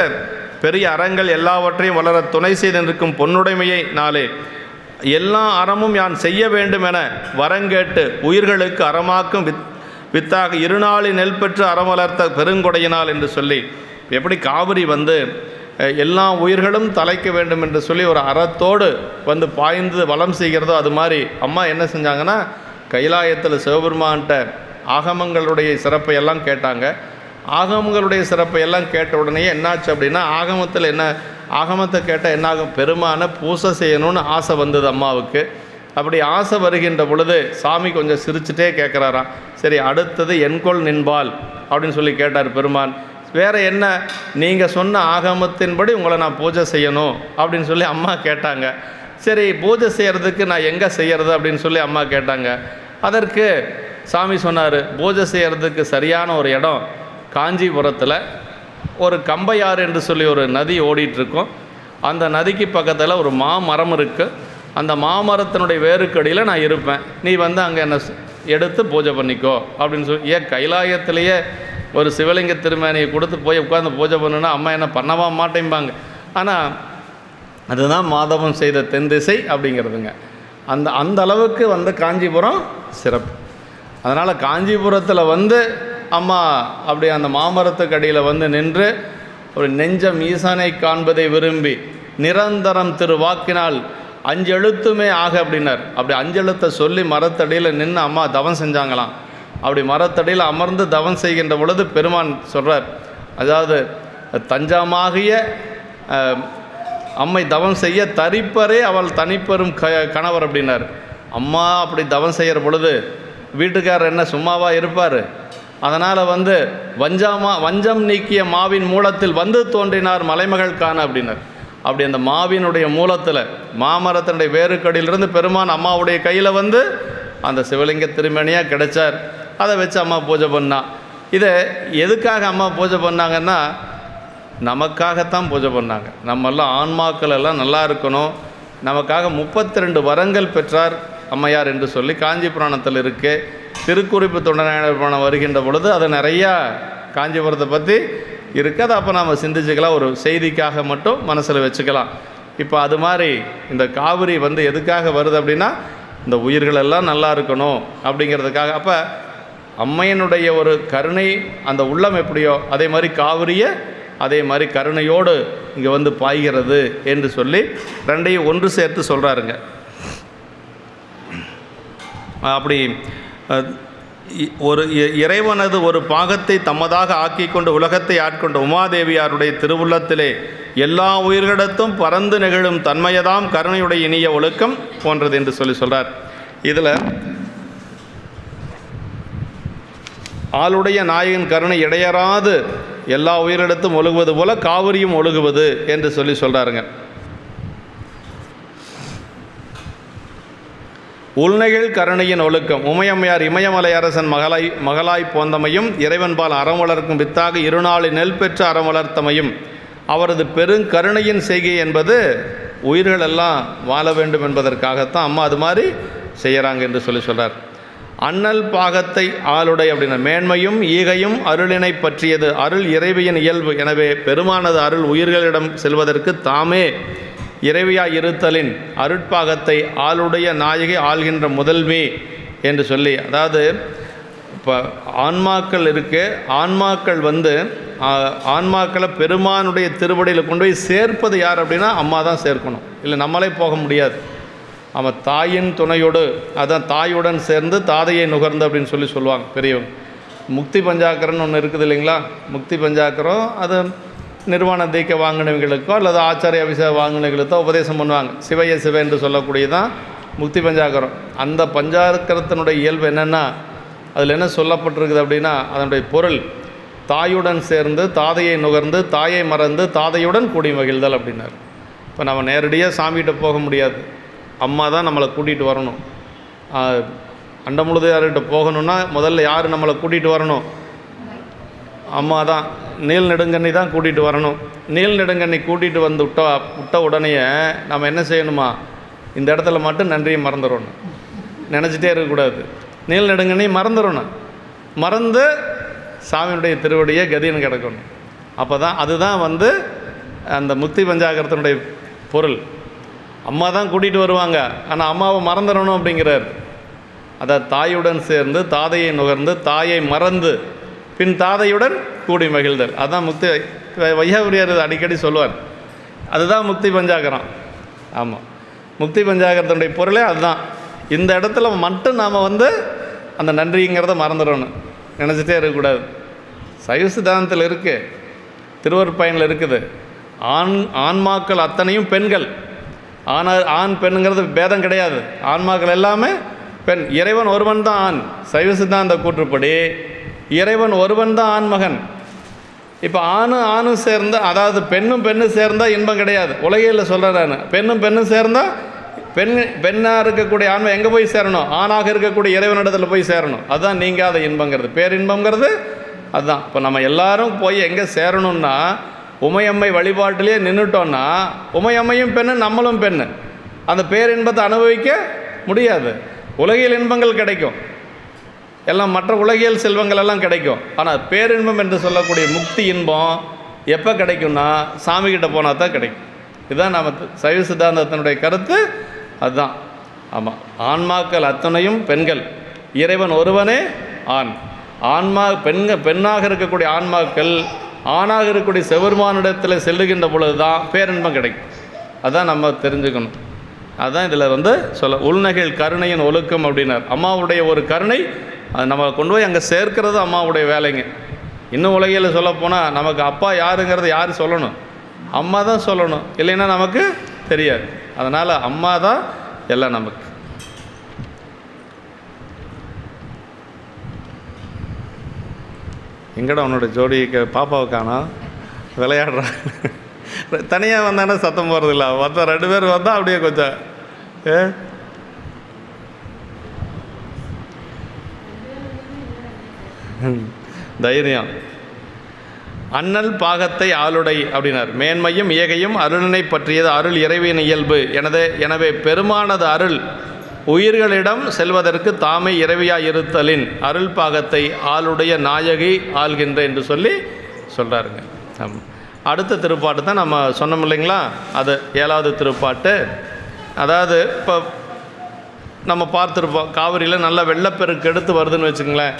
[SPEAKER 1] பெரிய அறங்கள் எல்லாவற்றையும் வளர துணை செய்திருக்கும் பொன்னுடைமையை நாளே எல்லா அறமும் யான் செய்ய வேண்டும் என வரங்கேட்டு உயிர்களுக்கு அறமாக்கும் வித்தாக இருநாளி நெல் பெற்று அறம் வளர்த்த பெருங்கொடையினால் என்று சொல்லி, எப்படி காவிரி வந்து எல்லா உயிர்களும் தலைக்க வேண்டும் என்று சொல்லி ஒரு அறத்தோடு வந்து பாய்ந்து வளம் செய்கிறதோ, அது மாதிரி அம்மா என்ன செஞ்சாங்கன்னா, கைலாயத்தில் சிவபெருமான்கிட்ட ஆகமங்களுடைய சிறப்பை எல்லாம் கேட்டாங்க. ஆகமங்களுடைய சிறப்பை எல்லாம் கேட்ட உடனே என்னாச்சு அப்படின்னா, ஆகமத்தில் என்ன, ஆகமத்தை கேட்டால் என்னாகும், பெருமான பூசை செய்யணும்னு ஆசை வந்தது அம்மாவுக்கு. அப்படி ஆசை வருகின்ற பொழுது சாமி கொஞ்சம் சிரிச்சுட்டே கேட்குறாராம். சரி, அடுத்தது என்கொள் நின்பால் அப்படின்னு சொல்லி கேட்டார் பெருமான். வேறு என்ன, நீங்கள் சொன்ன ஆகமத்தின்படி உங்களை நான் பூஜை செய்யணும் அப்படின்னு சொல்லி அம்மா கேட்டாங்க. சரி, பூஜை செய்கிறதுக்கு நான் எங்கே செய்கிறது அப்படின்னு சொல்லி அம்மா கேட்டாங்க. அதற்கு சாமி சொன்னார், பூஜை செய்கிறதுக்கு சரியான ஒரு இடம் காஞ்சிபுரத்தில் ஒரு கம்பையாறு என்று சொல்லி ஒரு நதி ஓடிட்டுருக்கும். அந்த நதிக்கு பக்கத்தில் ஒரு மாமரம் இருக்குது. அந்த மாமரத்தினுடைய வேருக்கடியில் நான் இருப்பேன். நீ வந்து அங்கே என்னை எடுத்து பூஜை பண்ணிக்கோ அப்படின்னு சொல்லி. ஏன் கைலாயத்திலேயே ஒரு சிவலிங்க திருமேனியை கொடுத்து போய் உட்காந்து பூஜை பண்ணுன்னா அம்மா என்ன பண்ணவா மாட்டேம்பாங்க. ஆனால் அதுதான் மாதவம் செய்த தென் திசை அப்படிங்கிறதுங்க. அந்த அளவுக்கு வந்து காஞ்சிபுரம் சிறப்பு. அதனால் காஞ்சிபுரத்தில் வந்து அம்மா அப்படி அந்த மாமரத்துக்கு அடியில் வந்து நின்று ஒரு நெஞ்சம் ஈசானை காண்பதை விரும்பி நிரந்தரம் திருவாக்கினால் 5 எழுத்துமே ஆக அப்படின்னார். அப்படி 5 எழுத்தை சொல்லி மரத்தடியில் நின்று அம்மா தவம் செஞ்சாங்களாம். அப்படி மரத்தடியில் அமர்ந்து தவம் செய்கின்ற பொழுது பெருமான் சொல்கிறார், அதாவது தஞ்சமாகிய அம்மை தவம் செய்ய தரிப்பரே அவள் தனிப்பெரும் கணவர் அப்படின்னார். அம்மா அப்படி தவம் செய்கிற பொழுது வீட்டுக்காரர் என்ன சும்மாவாக இருப்பார்? அதனால் வந்து வஞ்சம் நீக்கிய மாவின் மூலத்தில் வந்து தோன்றினார் மலைமகள் காண அப்படின்னார். அப்படி அந்த மாவினுடைய மூலத்தில் மாமரத்தினுடைய வேருக்கடியிலிருந்து பெருமான் அம்மாவுடைய கையில் வந்து அந்த சிவலிங்க திருமணியாக கிடைச்சார். அதை வச்சு அம்மா பூஜை பண்ணா. இதை எதுக்காக அம்மா பூஜை பண்ணாங்கன்னா, நமக்காகத்தான் பூஜை பண்ணாங்க. நம்மெல்லாம் ஆன்மாக்கள் எல்லாம் நல்லா இருக்கணும், நமக்காக 32 வரங்கள் பெற்றார் அம்மையார் என்று சொல்லி காஞ்சி புராணத்தில் இருக்குது. திருக்குறிப்பு தொண்டநாயனார் புராணம் வருகின்ற பொழுது அது நிறையா காஞ்சிபுரத்தை பற்றி இருக்குது. அதை அப்போ நாம் சிந்திச்சுக்கலாம், ஒரு செய்திக்காக மட்டும் மனசில் வச்சுக்கலாம். இப்போ அது மாதிரி இந்த காவிரி வந்து எதுக்காக வருது அப்படின்னா, இந்த உயிர்களெல்லாம் நல்லா இருக்கணும் அப்படிங்கிறதுக்காக. அப்போ அம்மையனுடைய ஒரு கருணை, அந்த உள்ளம் எப்படியோ அதே மாதிரி காவிரியை அதே மாதிரி கருணையோடு இங்கே வந்து பாய்கிறது என்று சொல்லி ரெண்டையும் ஒன்று சேர்த்து சொல்கிறாருங்க. அப்படி ஒரு இறைவனது ஒரு பாகத்தை தம்மதாக ஆக்கி கொண்டு உலகத்தை ஆட்கொண்ட உமாதேவியாருடைய திருவுள்ளத்திலே எல்லா உயிர்களிடத்தும் பறந்து நெகிழும் தன்மையதாம் கருணையுடைய இனிய ஒழுக்கம் போன்றது என்று சொல்கிறார். இதில் ஆளுடைய நாயகன் கருணை இடையறாது எல்லா உயிரிடத்தும் ஒழுகுவது போல காவிரியும் ஒழுகுவது என்று சொல்கிறாருங்க. உள்நெகிழ் கருணையின் ஒழுக்கம் உமையம்மையார் இமயமலை அரசன் மகளாய் போந்தமையும் இறைவன்பால் அறம் வளர்க்கும் வித்தாக இருநாளி நெல் பெற்ற அறம் வளர்த்தமையும் அவரது பெருங்கருணையின் செய்கை என்பது உயிர்கள் எல்லாம் வாழ வேண்டும் என்பதற்காகத்தான் அம்மா அது மாதிரி செய்கிறாங்க என்று சொல்கிறார். அண்ணல் பாகத்தை ஆளுடை அப்படின்னா மேன்மையும் ஈகையும் அருளினை பற்றியது அருள் இறைவியின் இயல்பு. எனவே பெருமானது அருள் உயிர்களிடம் செல்வதற்கு தாமே இறைவியாய் இருத்தலின் அருட்பாகத்தை ஆளுடைய நாயகி ஆள்கின்ற முதல்வி என்று சொல்லி, அதாவது இப்போ ஆன்மாக்கள் இருக்குது, ஆன்மாக்கள் வந்து ஆன்மாக்களை பெருமானுடைய திருவடியில் கொண்டு போய் சேர்ப்பது யார் அப்படின்னா அம்மா தான் சேர்க்கணும், இல்லை நம்மளே போக முடியாது. அவன் தாயின் துணையோடு, அதான் தாயுடன் சேர்ந்து தாதையை நுகர்ந்து அப்படின்னு சொல்லுவாங்க பெரியவங்க. முக்தி பஞ்சாக்கரன்னு ஒன்று இருக்குது இல்லைங்களா? முக்தி பஞ்சாக்கரம் அது நிர்வாண தீக்க வாங்கினவங்களுக்கோ அல்லது ஆச்சாரிய அபிஷேகம் வாங்கினவங்களுக்கோ உபதேசம் பண்ணுவாங்க. சிவைய சிவ என்று சொல்லக்கூடியதான் முக்தி பஞ்சாக்கரம். அந்த பஞ்சாக்கரத்தினுடைய இயல்பு என்னென்னா, அதில் என்ன சொல்லப்பட்டிருக்குது அப்படின்னா, அதனுடைய பொருள் தாயுடன் சேர்ந்து தாதையை நுகர்ந்து தாயை மறந்து தாதையுடன் கூடி மகிழ்தல் அப்படின்னார். இப்போ நம்ம நேரடியாக சாமிகிட்ட போக முடியாது, அம்மா தான் நம்மளை கூட்டிகிட்டு வரணும். அண்டமுழுதையார்கிட்ட போகணுன்னா முதல்ல யார் நம்மளை கூட்டிகிட்டு வரணும்? அம்மா தான். நீல் நெடுங்கண்ணி தான் கூட்டிகிட்டு வரணும். நீல் நெடுங்கண்ணி கூட்டிகிட்டு வந்து விட்ட உடனே நம்ம என்ன செய்யணுமா, இந்த இடத்துல மட்டும் நன்றியை மறந்துடணும், நினச்சிட்டே இருக்கக்கூடாது. நீல் நெடுங்கண்ணி மறந்துடணும், மறந்து சாமியினுடைய திருவடியை கதின்னு கிடக்கணும். அப்போ தான் அதுதான் வந்து அந்த முக்தி பஞ்சாகரத்தினுடைய பொருள். அம்மா தான் கூட்டிகிட்டு வருவாங்க, ஆனால் அம்மாவை மறந்துடணும் அப்படிங்கிறார். அதை தாயுடன் சேர்ந்து தாதையை நுகர்ந்து தாயை மறந்து பின் தாதையுடன் கூடி மகிழ்தல், அதுதான் முக்தி. வையாபுரியார் அடிக்கடி சொல்லுவார், அதுதான் முக்தி பஞ்சாகரம். ஆமாம், முக்தி பஞ்சாகரத்தினுடைய பொருளே அதுதான். இந்த இடத்துல மட்டும் நாம் வந்து அந்த நன்றிங்கிறத மறந்துடணும், நினச்சிட்டே இருக்கக்கூடாது. சைவ சித்தாந்தத்தில் இருக்குது, திருவருட்பயனில் இருக்குது. ஆன்மாக்கள் அத்தனையும் பெண்கள். ஆண் பெண்ணுங்கிறது பேதம் கிடையாது, ஆன்மாக்கள் எல்லாமே பெண். இறைவன் ஒருவன் தான் ஆண். சைவ சித்தாந்த கூற்றுப்படி இறைவன் ஒருவன் தான் ஆண்மகன். இப்போ ஆணும் சேர்ந்தா, அதாவது பெண்ணும் சேர்ந்தால் இன்பம் கிடையாது. உலகையில் சொல்கிறேன் நான், பெண்ணும் சேர்ந்தால் பெண்ணாக இருக்கக்கூடிய ஆன்மை எங்கே போய் சேரணும்? ஆணாக இருக்கக்கூடிய இறைவனிடத்தில் போய் சேரணும். அதுதான் நீங்காத இன்பங்கிறது, பேரின்பங்கிறது அதுதான். இப்போ நம்ம எல்லாரும் போய் எங்கே சேரணும்னா, உமையம்மை வழிபாட்டிலே நின்றுட்டோன்னா, உமையம்மையும் பெண்ணு நம்மளும் பெண்ணு, அந்த பேரின்பத்தை அனுபவிக்க முடியாது. உலகியல் இன்பங்கள் கிடைக்கும், எல்லாம் மற்ற உலகியல் செல்வங்கள் எல்லாம் கிடைக்கும். ஆனால் பேரின்பம் என்று சொல்லக்கூடிய முக்தி இன்பம் எப்போ கிடைக்கும்னா சாமிகிட்ட போனால் தான் கிடைக்கும். இதுதான் நம்ம சைவ சித்தாந்தத்தினுடைய கருத்து, அதுதான். ஆமாம், ஆன்மாக்கள் அத்தனையும் பெண்கள், இறைவன் ஒருவனே ஆண். பெண்ணாக இருக்கக்கூடிய ஆன்மாக்கள் ஆணாக இருக்கக்கூடிய சிவபெருமானிடத்தில் செல்லுகின்ற பொழுது தான் பேரின்பம் கிடைக்கும். அதுதான் நம்ம தெரிஞ்சுக்கணும். அதுதான் இதில் வந்து உள்நெகிழ் கருணையின் ஒழுக்கம் அப்படின்னார். அம்மாவுடைய ஒரு கருணை, அது நம்ம கொண்டு போய் அங்கே சேர்க்கிறது அம்மாவுடைய வேலைங்க. இன்னும் உலகில் சொல்லப்போனால் நமக்கு அப்பா யாருங்கிறது யார் சொல்லணும்? அம்மா தான் சொல்லணும், இல்லைன்னா நமக்கு தெரியாது. அதனால் அம்மா தான் எல்லாம் நமக்கு. எங்கடா உன்னோட ஜோடி பாப்பாவை காணோம், விளையாடுறான். தனியாக வந்தானே சத்தம் போகிறதில்ல, மொத்தம் 2 பேர் வந்தால் அப்படியே கொஞ்சம் தைரியம். அண்ணல் பாகத்தை ஆளுடை அப்படின்னார். மேன்மையும் ஏகையும் அருளினை பற்றியது அருள் இறைவியின் இயல்பு. எனவே பெருமானது அருள் உயிர்களிடம் செல்வதற்கு தாமே இறைவியாய் இருத்தலின் அருள் பாகத்தை ஆளுடைய நாயகி ஆள்கின்ற என்று சொல்கிறாருங்க. அடுத்த திருப்பாட்டு தான் நம்ம சொன்னோம் இல்லைங்களா, அது 7வது திருப்பாட்டு. அதாவது இப்போ நம்ம பார்த்துருப்போம், காவிரியில் நல்ல வெள்ளப்பெருக்கு எடுத்து வருதுன்னு வச்சுங்களேன்.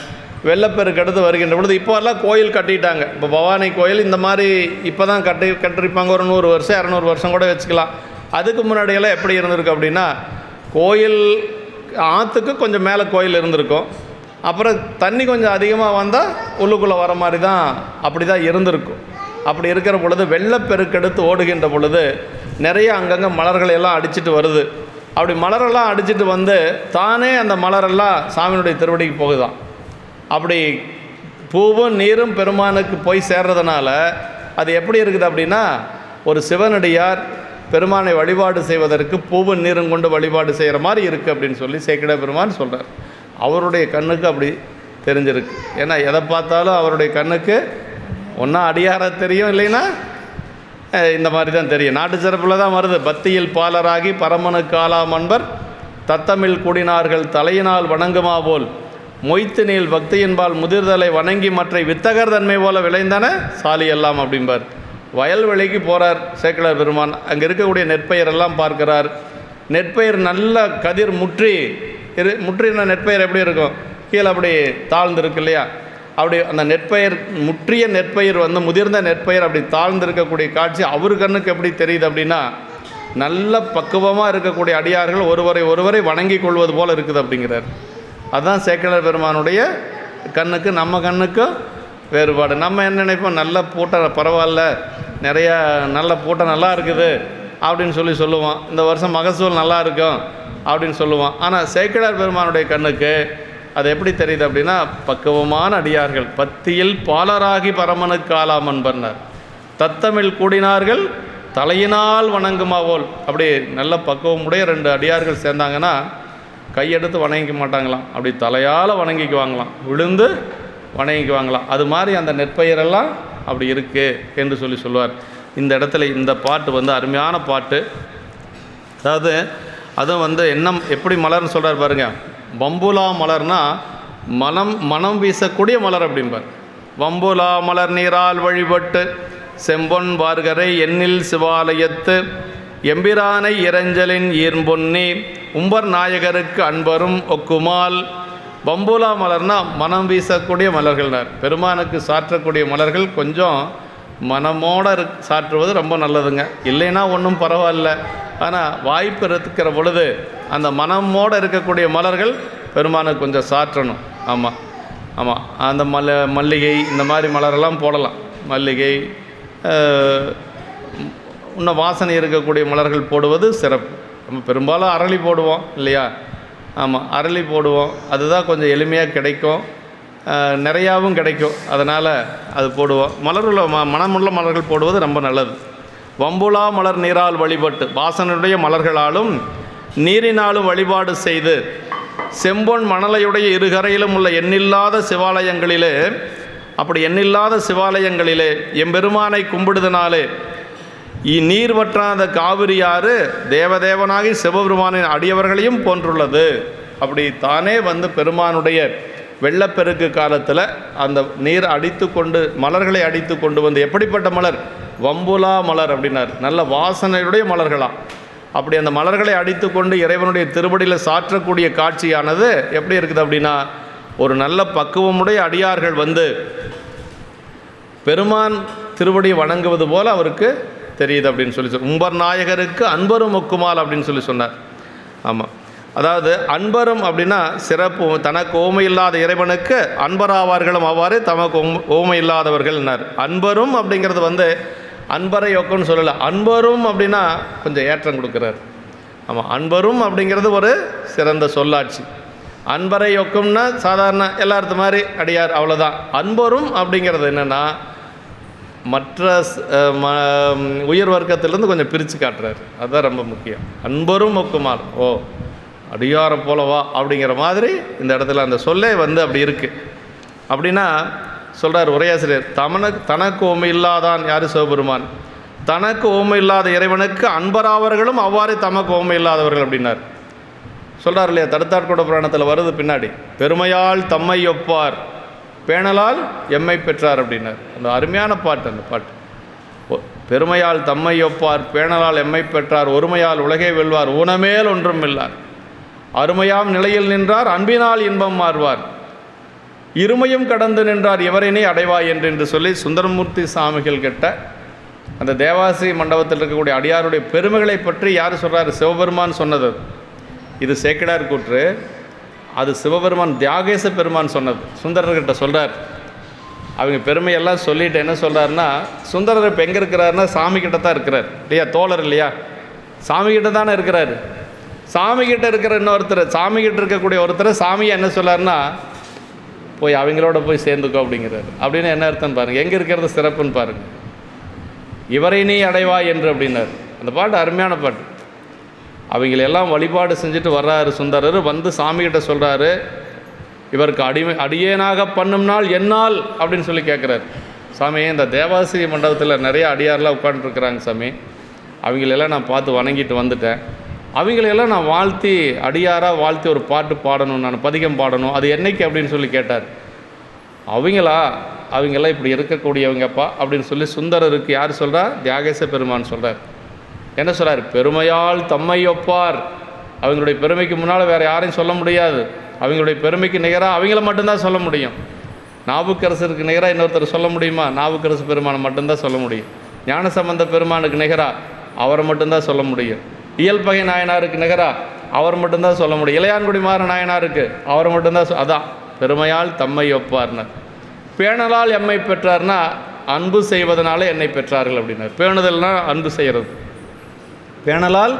[SPEAKER 1] வெள்ளப்பெருக்கு எடுத்து வருகின்ற பொழுது இப்போல்லாம் கோயில் கட்டிட்டாங்க. இப்போ பவானி கோயில் இந்த மாதிரி இப்போ தான் கட்டிருப்பாங்க. ஒரு 100 வருஷம் 200 வருஷம் கூட வச்சுக்கலாம். அதுக்கு முன்னாடியெல்லாம் எப்படி இருந்திருக்கு அப்படின்னா, கோயில் ஆற்றுக்கு கொஞ்சம் மேலே கோயில் இருந்திருக்கும். அப்புறம் தண்ணி கொஞ்சம் அதிகமாக வந்தால் உள்ளுக்குள்ளே வர மாதிரி தான், அப்படி தான் இருந்திருக்கும். அப்படி இருக்கிற பொழுது வெள்ளப்பெருக்கெடுத்து ஓடுகின்ற பொழுது நிறைய அங்கங்கே மலர்களை எல்லாம் அடிச்சிட்டு வருது. அப்படி மலரெல்லாம் அடிச்சிட்டு வந்து தானே அந்த மலரெல்லாம் சாமியினுடைய திருவடிக்கு போகுதான். அப்படி பூவும் நீரும் பெருமானுக்கு போய் சேர்றதுனால அது எப்படி இருக்குது அப்படின்னா, ஒரு சிவனடியார் பெருமானை வழிபாடு செய்வதற்கு பூவும் நீரும் கொண்டு வழிபாடு செய்கிற மாதிரி இருக்குது அப்படின்னு சொல்லி சேக்கிழ பெருமான் சொல்கிறார். அவருடைய கண்ணுக்கு அப்படி தெரிஞ்சிருக்கு. ஏன்னா எதை பார்த்தாலும் அவருடைய கண்ணுக்கு ஒன்றா அடியார தெரியும், இல்லைன்னா இந்த மாதிரி தான் தெரியும். நாட்டு சிறப்பில் தான் வருது, பத்தியில் பாலராகி பரமனுக்கு ஆளாம் அன்பர் தத்தமிழ் கூடினார்கள் தலையினால் வணங்குமா போல் மொய்த்து நீள் பக்தியின்பால் முதிர்தலை வணங்கி மற்ற வித்தகர் தன்மை போல விளைந்தன சாலி எல்லாம் அப்படிம்பார். வயல்வெளிக்கு போகிறார் சேக்கிழார் பெருமான். அங்கே இருக்கக்கூடிய நெற்பயிரெல்லாம் பார்க்கிறார். நெற்பயிர் நல்ல கதிர் முற்றின நெற்பயிர் எப்படி இருக்கும், கீழே அப்படி தாழ்ந்துருக்கு இல்லையா, அப்படி அந்த நெற்பயிர் முற்றிய நெற்பயிர் வந்து முதிர்ந்த நெற்பயிர் அப்படி தாழ்ந்திருக்கக்கூடிய காட்சி அவர் கண்ணுக்கு எப்படி தெரியுது அப்படின்னா, நல்ல பக்குவமாக இருக்கக்கூடிய அடியார்கள் ஒருவரை வணங்கி கொள்வது போல் இருக்குது அப்படிங்கிறார். அதுதான் சேக்கிழார் பெருமானுடைய கண்ணுக்கு நம்ம கண்ணுக்கும் வேறுபாடு. நம்ம என்ன நினைப்போம், நல்ல பூட்டை பரவாயில்ல, நிறையா நல்ல பூட்டை நல்லா இருக்குது அப்படின்னு சொல்லுவோம். இந்த வருஷம் மகசூல் நல்லா இருக்கும் அப்படின்னு சொல்லுவோம். ஆனால் சேக்கிழார் பெருமானுடைய கண்ணுக்கு அது எப்படி தெரியுது அப்படின்னா, பக்குவமான அடியார்கள் பத்தியில் பாலராகி பரமனுக்கு ஆளாம் அன்பர்னார். தத்தமிழ் கூடினார்கள் தலையினால் வணங்குமாவோல். அப்படி நல்ல பக்குவமுடைய 2 அடியார்கள் சேர்ந்தாங்கன்னா கையெடுத்து வணங்கிக்க மாட்டாங்களாம், அப்படி தலையால் வணங்கிக்குவாங்களாம், விழுந்து வணங்கிக்குவாங்களாம். அது மாதிரி அந்த நெற்பயிரெல்லாம் அப்படி இருக்குது என்று சொல்லுவார். இந்த இடத்துல இந்த பாட்டு வந்து அருமையான பாட்டு. அதாவது அதுவும் எண்ணம் எப்படி மலர்னு சொல்கிறார் பாருங்கள். வம்புலா மலர்னா மனம் வீசக்கூடிய மலர் அப்படிம்பார். வம்புலா மலர் நீரால் வழிபட்டு செம்பொன் வார்கரை எண்ணில் சிவாலயத்து எம்பிரானை இறைஞ்சலின் ஈர்ம்பொன்னி உம்பர் நாயகருக்கு அன்பரும் ஒக்குமால். வம்புலா மலர்னா மனம் வீசக்கூடிய மலர்கள்னார். பெருமானுக்கு சாற்றக்கூடிய மலர்கள் கொஞ்சம் மனமோடு சாற்றுவது ரொம்ப நல்லதுங்க. இல்லைன்னா ஒன்றும் பரவாயில்ல. ஆனால் வாய்ப்பு இருக்கிற பொழுது அந்த மனமோடு இருக்கக்கூடிய மலர்கள் பெருமானுக்கு கொஞ்சம் சாற்றணும். ஆமாம் அந்த மல்லிகை இந்த மாதிரி மலரெல்லாம் போடலாம். மல்லிகை இன்னும் வாசனை இருக்கக்கூடிய மலர்கள் போடுவது சிறப்பு. நம்ம பெரும்பாலும் அரளி போடுவோம் இல்லையா? ஆமாம், அரளி போடுவோம். அதுதான் கொஞ்சம் எளிமையாக கிடைக்கும், நிறையாவும் கிடைக்கும். அதனால் அது போடுவோம். மலருள்ள மனமுள்ள மலர்கள் போடுவது ரொம்ப நல்லது. வம்புலா மலர் நீரால் வழிபட்டு வாசனையுடைய மலர்களாலும் நீரினாலும் வழிபாடு செய்து செம்பொன் மணலையுடைய இருகரையிலும் உள்ள எண்ணில்லாத சிவாலயங்களிலே, அப்படி எண்ணில்லாத சிவாலயங்களிலே எம்பெருமானை கும்பிடுதனாலே நீர் வற்றாத காவிரியாறு தேவதேவனாகி சிவபெருமானின் அடியவர்களையும் போன்றுள்ளது. அப்படி தானே பெருமானுடைய வெள்ளப்பெருக்கு காலத்தில் அந்த நீர் அடித்து கொண்டு மலர்களை அடித்து கொண்டு எப்படிப்பட்ட மலர், வம்புலா மலர் அப்படின்னார். நல்ல வாசனையுடைய மலர்களாம். அப்படி அந்த மலர்களை அடித்து கொண்டு இறைவனுடைய திருவடியில் சாற்றக்கூடிய காட்சியானது எப்படி இருக்குது அப்படின்னா, ஒரு நல்ல பக்குவமுடைய அடியார்கள் பெருமான் திருவடியை வணங்குவது போல் அவருக்கு தெரியுது அப்படின்னு சொல்லி உம்பர் நாயகருக்கு அன்பரும் ஒக்குமால் அப்படின்னு சொன்னார். ஆமாம், அதாவது அன்பரும் அப்படின்னா சிறப்பு. தனக்கு ஓமை இல்லாத இறைவனுக்கு அன்பராவார்களும் அவ்வாறு தமக்கு ஓமை இல்லாதவர்கள்னார். அன்பரும் அப்படிங்கிறது அன்பரை ஒக்குன்னு சொல்லலை. அன்பரும் அப்படின்னா கொஞ்சம் ஏற்றம் கொடுக்குறார். ஆமாம், அன்பரும் அப்படிங்கிறது ஒரு சிறந்த சொல்லாட்சி. அன்பரை ஒக்கும்னா சாதாரண எல்லாத்து மாதிரி அடியார், அவ்வளோதான். அன்பரும் அப்படிங்கிறது என்னென்னா மற்ற உயர் வர்க்கத்திலேருந்து கொஞ்சம் பிரித்து காட்டுறாரு. அதுதான் ரொம்ப முக்கியம். அன்பரும் ஒக்குமால், ஓ அடியாரை போலவா அப்படிங்கிற மாதிரி இந்த இடத்துல அந்த சொல்லே அப்படி இருக்குது. அப்படின்னா சொல்கிறார் உரையாசிரியர், தனக்கு ஓமை இல்லாதான் யார் சிவபெருமான், தனக்கு ஓமை இல்லாத இறைவனுக்கு அன்பராவர்களும் அவ்வாறு தமக்கு ஓமை இல்லாதவர்கள் அப்படின்னார். சொல்கிறார் இல்லையா, தடுத்தாட்கொட புராணத்தில் வருது பின்னாடி, பெருமையால் தம்மை ஒப்பார் பேணலால் எம்மை பெற்றார் அப்படின்னார். அந்த அருமையான பாட்டு. அந்த பாட்டு பெருமையால் தம்மை ஒப்பார், பேணலால் எம்மை பெற்றார், ஒருமையால் உலகை வெல்வார், ஊனமேல் ஒன்றும் இல்லார், அருமையாம் நிலையில் நின்றார், அன்பினால் இன்பம் மாறுவார், இருமையும் கடந்து நின்றார், எவரினை அடைவாய் என்று சொல்லி சுந்தரமூர்த்தி சாமிகள் கிட்ட அந்த தேவாசி மண்டபத்தில் இருக்கக்கூடிய அடியாருடைய பெருமைகளை பற்றி யார் சொல்கிறார்? சிவபெருமான் சொன்னது. இது சேக்கிடார் கூற்று. அது சிவபெருமான் தியாகேச பெருமான் சொன்னது. சுந்தரர்கிட்ட சொல்கிறார். அவங்க பெருமையெல்லாம் சொல்லிட்டு என்ன சொல்கிறாருன்னா, சுந்தரர் இப்போ எங்கே இருக்கிறாருன்னா சாமிக்கிட்ட தான் இருக்கிறார் இல்லையா? தோழர் இல்லையா? சாமிக்கிட்ட தானே இருக்கிறார். சாமிக்கிட்ட இருக்கிற இன்னொருத்தர், சாமிக்கிட்ட இருக்கக்கூடிய ஒருத்தர் சாமியை என்ன சொல்லாருன்னா, போய் அவங்களோட போய் சேர்ந்துக்கோ அப்படிங்கிறாரு. அப்படின்னு என்ன அர்த்தம்னு பாருங்கள், எங்கே இருக்கிறது சிறப்புன்னு பாருங்கள். இவரை நீ அடைவாய் என்று அப்படின்னார். அந்த பாட்டு அருமையான பாட்டு. அவங்களெல்லாம் வழிபாடு செஞ்சுட்டு வர்றாரு சுந்தரர். வந்து சாமிகிட்ட சொல்கிறாரு, இவருக்கு அடியேனாக பண்ணும் நாள் என்னால் அப்படின்னு சொல்லி கேட்குறாரு. சாமி, இந்த தேவாசி மண்டபத்தில் நிறைய அடியாரெலாம் உட்காந்துருக்குறாங்க சாமி, அவங்களெல்லாம் நான் பார்த்து வணங்கிட்டு வந்துட்டேன். அவங்களெல்லாம் நான் வாழ்த்தி, அடியாராக வாழ்த்தி ஒரு பாட்டு பாடணும், நான் பதிகம் பாடணும், அது என்னைக்கு அப்படின்னு சொல்லி கேட்டார். அவங்கெல்லாம் இப்படி இருக்கக்கூடியவங்கப்பா அப்படின்னு சொல்லி சுந்தரருக்கு யார் சொல்கிறா? தியாகேச பெருமான் சொல்கிறார். என்ன சொல்கிறார்? பெருமையால் தம்மை ஒப்பார். அவங்களுடைய பெருமைக்கு முன்னால் வேறு யாரையும் சொல்ல முடியாது. அவங்களுடைய பெருமைக்கு நிகராக அவங்கள மட்டும்தான் சொல்ல முடியும். நாவுக்கரசருக்கு நிகராக இன்னொருத்தர் சொல்ல முடியுமா? நாவுக்கரசு பெருமானை மட்டும்தான் சொல்ல முடியும். ஞானசம்பந்த பெருமானுக்கு நிகராக அவரை மட்டும்தான் சொல்ல முடியும். இயல்பகை நாயனாருக்கு நிகராக அவர் மட்டும்தான் சொல்ல முடியும். இளையான்குடி மாற நாயனாருக்கு அவர் மட்டும்தான் அதான் பெருமையால் தம்மை ஒப்பார்னார். பேணலால் எம்மை பெற்றார்னா அன்பு செய்வதனால என்னை பெற்றார்கள் அப்படின்னார். பேணுதல்னால் அன்பு செய்கிறது. பேணலால்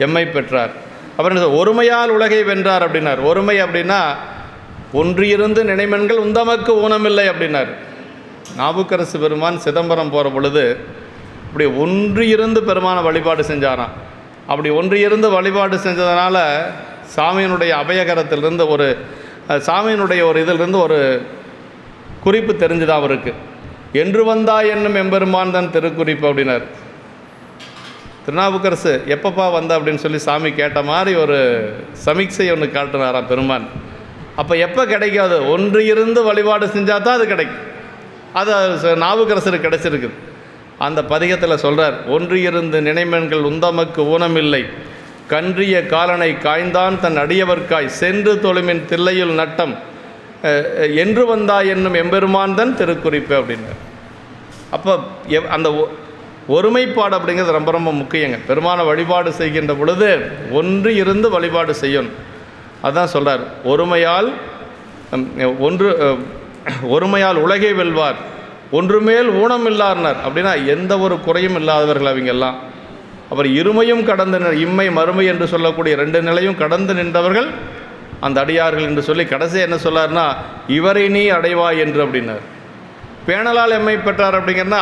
[SPEAKER 1] எம்மை பெற்றார். அப்புறம் ஒருமையால் உலகை வென்றார் அப்படின்னார். ஒருமை அப்படின்னா ஒன்றியிருந்து நினைமென்கள் உந்தமக்கு ஊனமில்லை அப்படின்னார். நாவுக்கரசு பெருமான் சிதம்பரம் போகிற பொழுது இப்படி ஒன்றியிருந்து பெருமானை வழிபாடு செஞ்சாராம். அப்படி ஒன்றியிருந்து வழிபாடு செஞ்சதுனால சாமியினுடைய அபயகரத்திலிருந்து ஒரு சாமியினுடைய ஒரு இதிலிருந்து ஒரு குறிப்பு தெரிஞ்சுதான் அவருக்கு. என்று வந்தாய் என்னும் எம்பெருமான் தான் திருக்குறிப்பு அப்படின்னார். திருநாவுக்கரசு எப்பப்பா வந்தா அப்படின்னு சொல்லி சாமி கேட்ட மாதிரி ஒரு சமீட்சை ஒன்று காட்டுனாராம் பெருமான். அப்போ எப்போ கிடைக்காது? ஒன்று இருந்து வழிபாடு செஞ்சால் தான் அது கிடைக்கும். அது நாவுக்கரசருக்கு கிடைச்சிருக்குது. அந்த பதிகத்தில் சொல்கிறார், ஒன்று இருந்து நினைமென்கள் உந்தமக்கு ஊனமில்லை, கன்றிய காலனை காய்ந்தான் தன் அடியவர்க்காய், சென்று தொழுமின் தில்லையுள் நட்டம், என்று வந்தாய் என்னும் எம்பெருமான் தான் திருக்குறிப்பு அப்படின்னார். அப்போ அந்த ஒருமைப்பாடு அப்படிங்கிறது ரொம்ப ரொம்ப முக்கியங்க. பெருமானை வழிபாடு செய்கின்ற பொழுது ஒன்று இருந்து வழிபாடு செய்யணும். அதுதான் சொல்கிறார், ஒருமையால் உலகை வெல்வார், ஒன்றுமேல் ஊனம் இல்லார்னார். அப்படின்னா எந்த ஒரு குறையும் இல்லாதவர்கள் அவங்கெல்லாம். அப்புறம் இருமையும் கடந்து, இம்மை மறுமை என்று சொல்லக்கூடிய ரெண்டு நிலையும் கடந்து நின்றவர்கள் அந்த அடியார்கள் என்று சொல்லி கடைசி என்ன சொல்லார்னா, இவரை நீ அடைவாய் என்று அப்படின்னார். பேணலால் எம்மை பெற்றார் அப்படிங்கிறனா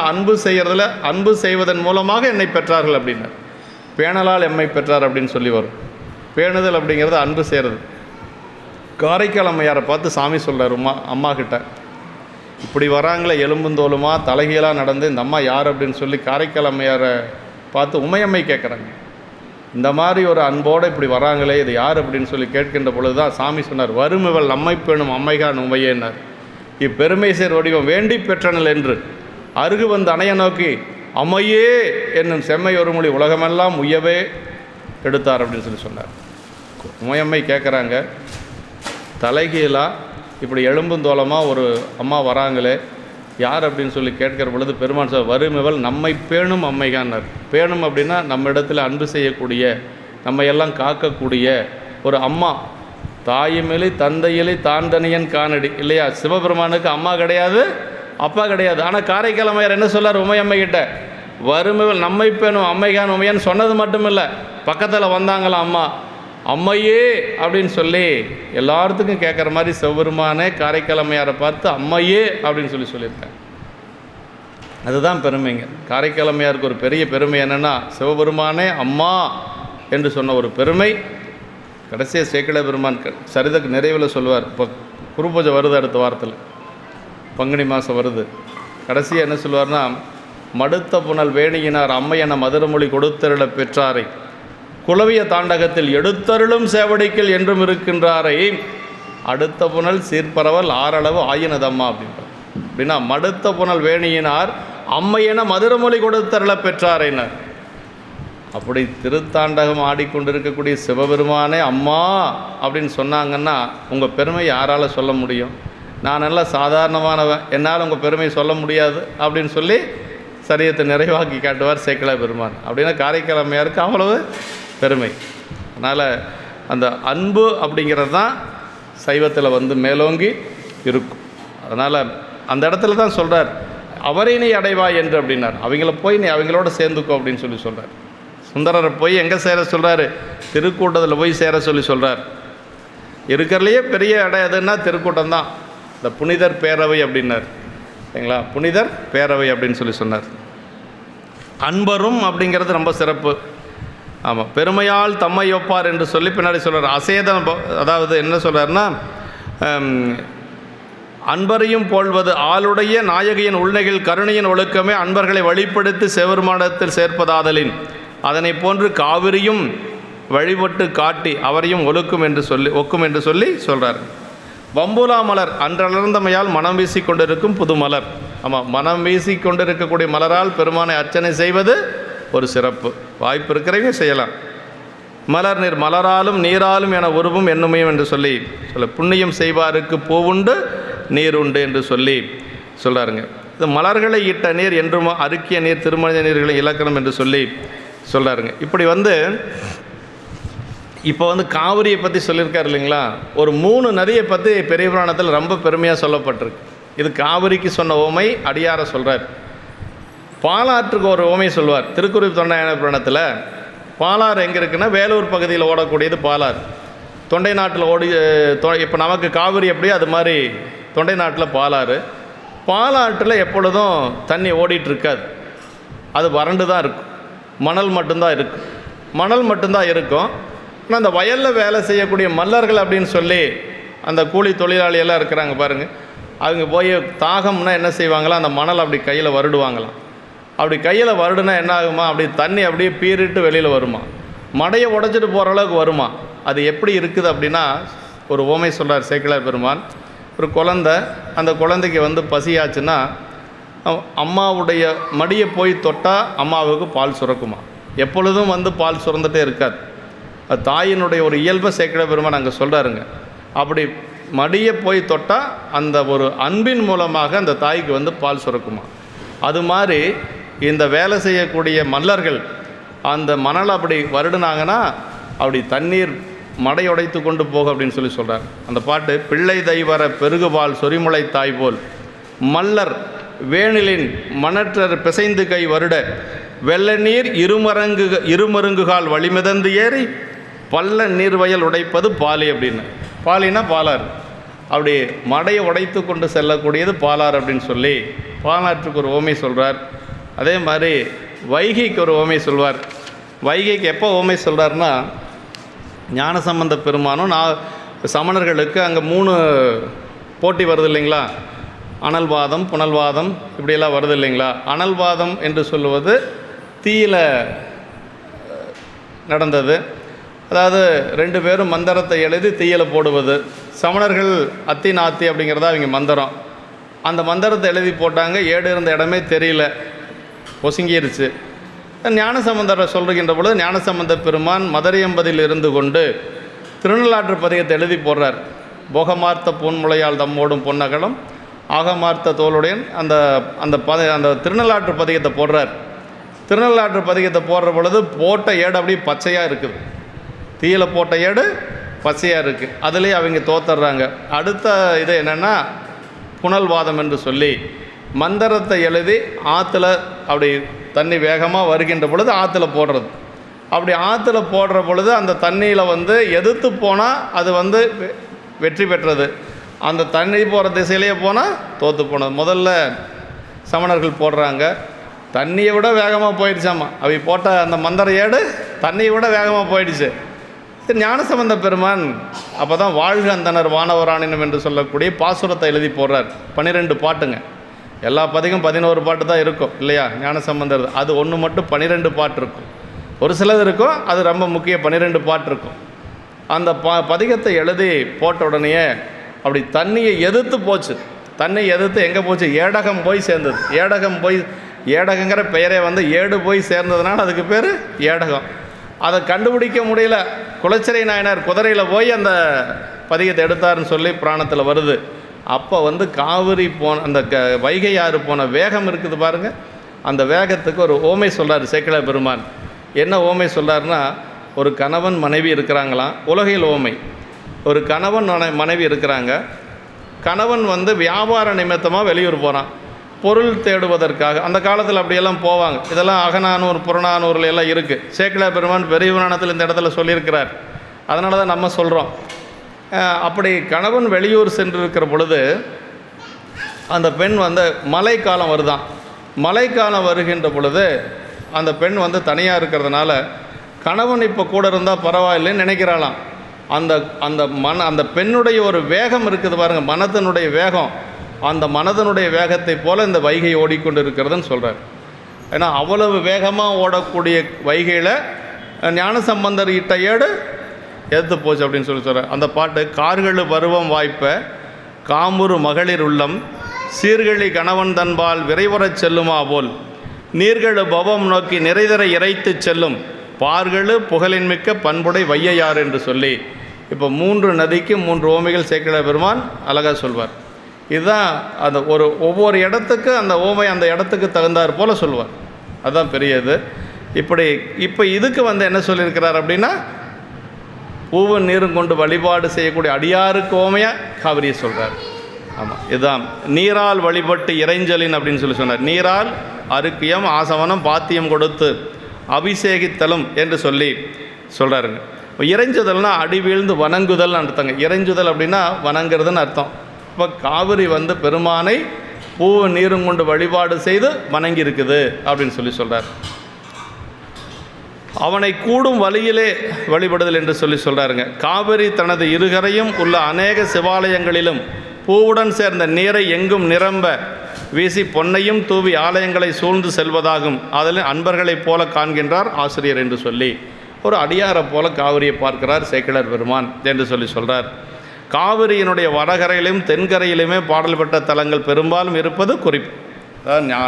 [SPEAKER 1] அன்பு செய்வதன் மூலமாக என்னை பெற்றார்கள் அப்படின்னார். பேணலால் எம்மை பெற்றார் அப்படின்னு சொல்லி வரும். பேணுதல் அப்படிங்கிறது அன்பு செய்கிறது. காரைக்கால் அம்மையாரை பார்த்து சாமி சொல்கிறார் அம்மா கிட்ட, இப்படி வராங்களே எலும்புந்தோலுமா தலைகீழாக நடந்து, இந்த அம்மா யார் அப்படின்னு சொல்லி காரைக்கால் அம்மையாரை பார்த்து உமையம்மை கேட்குறாங்க. இந்த மாதிரி ஒரு அன்போடு இப்படி வராங்களே, இது யார் அப்படின்னு சொல்லி கேட்கின்ற பொழுது தான் சாமி சொன்னார், வருமிவள் நம்மை பேணும் அம்மைகான் உமையேன்னார். இப்பெருமை சேர் வடிவம் வேண்டி பெற்றனல் என்று அருகு வந்து அணைய நோக்கி அம்மையே என்னும் செம்மை ஒரு மொழி உலகமெல்லாம் உய்யவே எடுத்தார் அப்படின்னு சொல்லி சொன்னார். உமையம்மை கேட்குறாங்க, தலைகீழாக இப்படி எலும்புந்தோலமாக ஒரு அம்மா வராங்களே யார் அப்படின்னு சொல்லி கேட்கிற பொழுது பெருமான் சார், வருமிவள் நம்மை பேணும் அம்மைகான்னார். பேணும் அப்படின்னா நம்ம இடத்துல அன்பு செய்யக்கூடிய, நம்ம எல்லாம் காக்கக்கூடிய ஒரு அம்மா. தாயுமிலி தந்தையிலி தான் தனியன் காணடி இல்லையா? சிவபெருமானுக்கு அம்மா கிடையாது, அப்பா கிடையாது. ஆனால் காரைக்கால் அம்மையார் என்ன சொல்லார் உமையம்மை கிட்ட, வருமிவள் நம்மை பேணும் அம்மைகான் உமையான்னு சொன்னது மட்டும் இல்லை, பக்கத்தில் வந்தாங்களாம் அம்மா, அம்மையே அப்படின்னு சொல்லி எல்லாத்துக்கும் கேட்குற மாதிரி சிவபெருமானே காரைக்கால் அம்மையாரை பார்த்து அம்மையே அப்படின்னு சொல்லியிருக்காங்க. அதுதான் பெருமைங்க. காரைக்கால் அம்மையாருக்கு ஒரு பெரிய பெருமை என்னென்னா, சிவபெருமானே அம்மா என்று சொன்ன ஒரு பெருமை. கடைசியாக சேக்கிழ பெருமான் சரிதக்கு நிறைவில் சொல்லுவார். இப்போ குரு பூஜை வருது, அடுத்த வாரத்தில் பங்குனி மாதம் வருது. கடைசியாக என்ன சொல்லுவார்னா, மடுத்த புனல் வேணியினார் அம்மையென மதுரமொழி கொடுத்தருள பெற்றாரை, குலவிய தாண்டகத்தில் எடுத்தருளும் சேவடிக்கல் என்றும் இருக்கின்றாரை, அடுத்த புனல் சீர்பரவல் ஆறளவு ஆயினதம்மா அப்படின்றார். அப்படின்னா மடுத்த புனல் வேணியினார் அம்மையென மதுரமொழி கொடுத்தருள பெற்றாரைனர். அப்படி திருத்தாண்டகம் ஆடிக்கொண்டிருக்கக்கூடிய சிவபெருமானே அம்மா அப்படின்னு சொன்னாங்கன்னா உங்கள் பெருமை யாரால் சொல்ல முடியும்? நான் நல்லா சாதாரணமானவன், என்னால் உங்கள் பெருமையை சொல்ல முடியாது அப்படின்னு சொல்லி சரியத்தை நிறைவாக்கி காட்டுவார் சேக்கிழார் பெருமான். அப்படின்னா காரைக்கால் அம்மையாருக்கு அவ்வளவு பெருமை. அதனால் அந்த அன்பு அப்படிங்கிறது தான் சைவத்தில் வந்து மேலோங்கி இருக்கும். அதனால் அந்த இடத்துல தான் சொல்கிறார், அவரை நீ அடைவாய் என்று அப்படின்னார். அவங்கள போய் நீ அவங்களோட சேர்ந்துக்கோ அப்படின்னு சொல்லி சொல்கிறார். சுந்தரரை போய் எங்கே சேர சொல்கிறாரு? திருக்கூட்டத்தில் போய் சேர சொல்லி சொல்கிறார். இருக்கிறதுலையே பெரிய இடம் எதுன்னா திருக்கூட்டம் தான். இந்த புனிதர் பேரவை அப்படின்னார் சரிங்களா, புனிதர் பேரவை அப்படின்னு சொல்லி சொன்னார். அன்பரும் அப்படிங்கிறது ரொம்ப சிறப்பு. ஆமாம், பெருமையால் தம்மை ஒப்பார் என்று சொல்லி பின்னாடி சொல்கிறார். அசேதம், அதாவது என்ன சொல்கிறாருன்னா, அன்பரையும் போல்வது ஆளுடைய நாயகியின் உள்நெகில் கருணையின் ஒழுக்கமே அன்பர்களை வழிப்படுத்தி சிவபெருமானத்தில் சேர்ப்பதாதலின் அதனை போன்று காவிரியும் வழிபட்டு காட்டி அவரையும் ஒழுக்கும் என்று சொல்லி சொல்கிறார். வம்புலா மலர் அன்றளர்ந்தமையால் மனம் வீசி கொண்டிருக்கும் புது மலர். ஆமாம், மனம் வீசி கொண்டிருக்கக்கூடிய மலரால் பெருமானை அர்ச்சனை செய்வது ஒரு சிறப்பு. வாய்ப்பு இருக்கிறவங்க செய்யலாம். மலர் நீர் மலராலும் நீராலும் என உருவும் என்னுமையும் என்று சொல்லி புண்ணியம் செய்வாருக்கு பூவுண்டு நீர் உண்டு என்று சொல்லி சொல்கிறாருங்க. இது மலர்களை இட்ட நீர் என்றும் அருக்கிய நீர் திருமண நீர்களின் இலக்கணம் என்று சொல்லி சொல்கிறாருங்க. இப்படி வந்து இப்போ வந்து காவிரியை பற்றி சொல்லியிருக்காரு இல்லைங்களா. ஒரு 3 நதியை பற்றி பெரிய புராணத்தில் ரொம்ப பெருமையாக சொல்லப்பட்டிருக்கு. இது காவிரிக்கு சொன்ன ஓமை அடியார சொல்கிறார். பாலாற்றுக்கு ஒரு ஓமை சொல்வார். திருக்குறள் தொண்டையான புராணத்தில் பாலாறு எங்கே இருக்குன்னா வேலூர் பகுதியில் ஓடக்கூடியது பாலாறு. தொண்டை நாட்டில் இப்போ நமக்கு காவிரி எப்படியோ அது மாதிரி தொண்டை நாட்டில் பாலாறு. பாலாற்றில் எப்பொழுதும் தண்ணி ஓடிட்டுருக்காது, அது வறண்டு தான் இருக்கும். மணல் மட்டும்தான் இருக்கும். ஆனால் அந்த வயலில் வேலை செய்யக்கூடிய மல்லர்கள் அப்படின்னு சொல்லி அந்த கூலி தொழிலாளியெல்லாம் இருக்கிறாங்க பாருங்கள். அவங்க போய் தாகம்னா என்ன செய்வாங்களாம், அந்த மணல் அப்படி கையில் வருடுவாங்களாம். அப்படி கையில் வருடுனா என்ன ஆகுமா, அப்படி தண்ணி அப்படியே பீறிட்டு வெளியில் வருமா, மடையை உடைச்சிட்டு போகிற அளவுக்கு வருமா. அது எப்படி இருக்குது அப்படின்னா, ஒரு ஓமை சொல்கிறார் சேக்கிழார் பெருமான். ஒரு குழந்தை, அந்த குழந்தைக்கு வந்து பசியாச்சுன்னா அம்மாவுடைய மடியை போய் தொட்டால் அம்மாவுக்கு பால் சுரக்குமா. எப்பொழுதும் வந்து பால் சுரந்துகிட்டே இருக்காது. அது தாயினுடைய ஒரு இயல்பை சேக்கிழார் பெருமான் அங்கே சொல்கிறாருங்க. அப்படி மடியை போய் தொட்டால் அந்த ஒரு அன்பின் மூலமாக அந்த தாய்க்கு வந்து பால் சுரக்குமா. அது மாதிரி இந்த வேலை செய்யக்கூடிய மல்லர்கள் அந்த மணல் அப்படி வருடுனாங்கன்னா அப்படி தண்ணீர் மடையுடைத்து கொண்டு போகும் அப்படின்னு சொல்லி சொல்கிறார். அந்த பாட்டு, பிள்ளை தைவர பெருகுபால் சொரிமுளை தாய் போல் மல்லர் வேணிலின் மணற்றர் பிசைந்து கை வருட வெள்ள நீர் இருமருங்குகால் வழிமிதந்து ஏறி பல்ல நீர்வயல் உடைப்பது பாலி அப்படின்னு. பாலினா பாலாறு. அப்படி மடையை உடைத்து கொண்டு செல்லக்கூடியது பாலாறு அப்படின்னு சொல்லி பாலாற்றுக்கு ஒரு ஓமை சொல்கிறார். அதே மாதிரி வைகைக்கு ஒரு ஓமை சொல்வார். வைகைக்கு எப்போ ஓமை சொல்கிறாருன்னா, ஞானசம்பந்த பெருமானும் சமணர்களுக்கு அங்கே 3 போட்டி வருது இல்லைங்களா. அனல்வாதம், புனல்வாதம், இப்படியெல்லாம் வருது இல்லைங்களா. அனல்வாதம் என்று சொல்லுவது தீயில நடந்தது. அதாவது 2 பேரும் மந்திரத்தை எழுதி தீயில போடுவது. சமணர்கள் அத்தி நாத்தி அப்படிங்கிறதா அவங்க மந்திரம். அந்த மந்திரத்தை எழுதி போட்டாங்க, ஏடு இருந்த இடமே தெரியல, ஒசுங்கிருச்சு. ஞானசம்பந்தரை சொல்கின்ற பொழுது ஞானசம்பந்த பெருமான் மதுரையம்பதியில் இருந்து கொண்டு திருநள்ளாற்று பதிகத்தை எழுதி போடுறார். போகமார்த்த பூன்முளையால் தம்மோடும் பொன்னகலம் ஆகமார்த்த தோளுடையன் அந்த திருநள்ளாற்று பதிகத்தை போடுறார். திருநள்ளாற்று பதிகத்தை போடுற பொழுது போட்ட ஏடு அப்படியே பச்சையாக இருக்குது. தீயில போட்ட ஏடு பச்சையாக இருக்குது. அதுலேயே அவங்க தோத்துடுறாங்க. அடுத்த இது என்னென்னா புனல்வாதம் என்று சொல்லி மந்திரத்தை எழுதி ஆற்றுல அப்படி தண்ணி வேகமாக வருகின்ற பொழுது ஆற்றுல போடுறது. அப்படி ஆற்றுல போடுற பொழுது அந்த தண்ணியில் வந்து எதிர்த்து போனால் அது வந்து வெற்றி பெற்றது. அந்த தண்ணி போகிற திசையிலேயே போனால் தோற்று போனது. முதல்ல சமணர்கள் போடுறாங்க, தண்ணியை விட வேகமாக போயிடுச்சாம்மா. அவை போட்ட அந்த மந்திர ஏடு தண்ணியை விட வேகமாக போயிடுச்சு. சரி, ஞானசம்பந்த பெருமான் அப்போ தான் வாழ்க அந்தனர் வானவராணினம் என்று சொல்லக்கூடிய பாசுரத்தை எழுதி போடுறார். 12 பாட்டுங்க. எல்லா பதிகம் 11 பாட்டு தான் இருக்கும் இல்லையா ஞானசம்பந்தர். அது ஒன்று மட்டும் 12 பாட்டு இருக்கும். ஒரு சிலது இருக்கும், அது ரொம்ப முக்கிய 12 பாட்டு இருக்கும். அந்த பதிகத்தை எழுதி போட்ட உடனேயே அப்படி தண்ணியை எதிர்த்து போச்சு. தண்ணி எதிர்த்து எங்கே போச்சு? ஏடகம் போய் சேர்ந்தது. ஏடகம் போய் ஏடகங்கிற பெயரே வந்து ஏடு போய் சேர்ந்ததுனால அதுக்கு பேர் ஏடகம். அதை கண்டுபிடிக்க முடியல. குலச்சிறை நாயனார் குதிரையில் போய் அந்த பதிகத்தை எடுத்தாருன்னு சொல்லி புராணத்தில் வருது. அப்போ வந்து காவிரி போன அந்த வைகை ஆறு போன வேகம் இருக்குது பாருங்கள், அந்த வேகத்துக்கு ஒரு ஓமை சொல்கிறார் சேக்கிழார் பெருமான். என்ன ஓமை சொல்கிறாருன்னா, ஒரு கணவன் மனைவி இருக்கிறாங்களாம். உலகில் ஓமை. ஒரு கணவன் மனைவி இருக்கிறாங்க. கணவன் வந்து வியாபார நிமித்தமாக வெளியூர் போகிறான், பொருள் தேடுவதற்காக. அந்த காலத்தில் அப்படியெல்லாம் போவாங்க. இதெல்லாம் அகநானூர் புறநானூரில் எல்லாம் இருக்குது. சேக்கிழார் பெருமான் பெரிய புராணத்தில் இந்த இடத்துல சொல்லியிருக்கிறார். அதனால தான் நம்ம சொல்கிறோம். அப்படி கணவன் வெளியூர் சென்றிருக்கிற பொழுது அந்த பெண் வந்து மழைக்காலம் வருதான். மழைக்காலம் வருகின்ற பொழுது அந்த பெண் வந்து தனியாக இருக்கிறதுனால கணவன் இப்போ கூட இருந்தால் பரவாயில்லைன்னு நினைக்கிறாளாம். அந்த பெண்ணுடைய ஒரு வேகம் இருக்குது பாருங்கள், மனதனுடைய வேகம். அந்த மனதனுடைய வேகத்தை போல் இந்த வைகை ஓடிக்கொண்டு இருக்கிறதுன்னு சொல்கிறார். ஏன்னா அவ்வளவு வேகமாக ஓடக்கூடிய வைகையில் ஞானசம்பந்தர் இட்ட ஏடு எடுத்து போச்சு அப்படின்னு சொல்கிறார். அந்த பாட்டு, கார்களு பருவம் வாய்ப்ப காமுறு மகளிர் உள்ளம் சீர்கழி கணவன் தன்பால் விரைவரச் செல்லுமா போல் நீர்களு பவம் நோக்கி நிறைதர இறைத்து செல்லும் பார்களு புகழின்மிக்க பண்புடை வையையார் என்று சொல்லி, இப்போ 3 நதிக்கு 3 ஓமைகள் சேக்கிழார் பெருமான் அழகாக சொல்வார். இதுதான் அந்த ஒவ்வொரு இடத்துக்கு அந்த ஓமை அந்த இடத்துக்கு தகுந்தார் போல் சொல்வார். அதுதான் பெரியது. இப்போ இதுக்கு வந்து என்ன சொல்லியிருக்கிறார் அப்படின்னா, பூவும் நீரும் கொண்டு வழிபாடு செய்யக்கூடிய அடியாருக்கு ஓமையாக காவிரியை சொல்கிறார். ஆமாம், இதுதான் நீரால் வழிபட்டு இறைஞ்சலின் அப்படின்னு சொல்லி சொன்னார். நீரால் அருக்கியம் ஆசவனம் பாத்தியம் கொடுத்து அபிஷேகித்தலும் என்று சொல்லி சொல்கிறாருங்க. இறைஞ்சுதல்னா அடி வீழ்ந்து வணங்குதல் அர்த்தங்க. இறைஞ்சுதல் அப்படின்னா வணங்குறதுன்னு அர்த்தம். இப்போ காவிரி வந்து பெருமானை பூவும் நீரும் கொண்டு வழிபாடு செய்து வணங்கி இருக்குது அப்படின்னு சொல்லி சொல்கிறார். அவனை கூடும் வழியிலே வழிபடுதல் என்று சொல்லி சொல்கிறாருங்க. காவிரி தனது இருகரையும் உள்ள அநேக சிவாலயங்களிலும் பூவுடன் சேர்ந்த நீரை எங்கும் நிரம்ப வீசி பொன்னையும் தூவி ஆலயங்களை சூழ்ந்து செல்வதாகும். அதில் அன்பர்களைப் போல காண்கின்றார் ஆசிரியர் என்று சொல்லி ஒரு அடியாரை போல காவிரியை பார்க்கிறார் சேக்கிழார் பெருமான் என்று சொல்லி சொல்கிறார். காவிரியினுடைய வடகரையிலும் தென்கரையிலுமே பாடல் பெற்ற தலங்கள் பெரும்பாலும் இருப்பது குறிப்பு.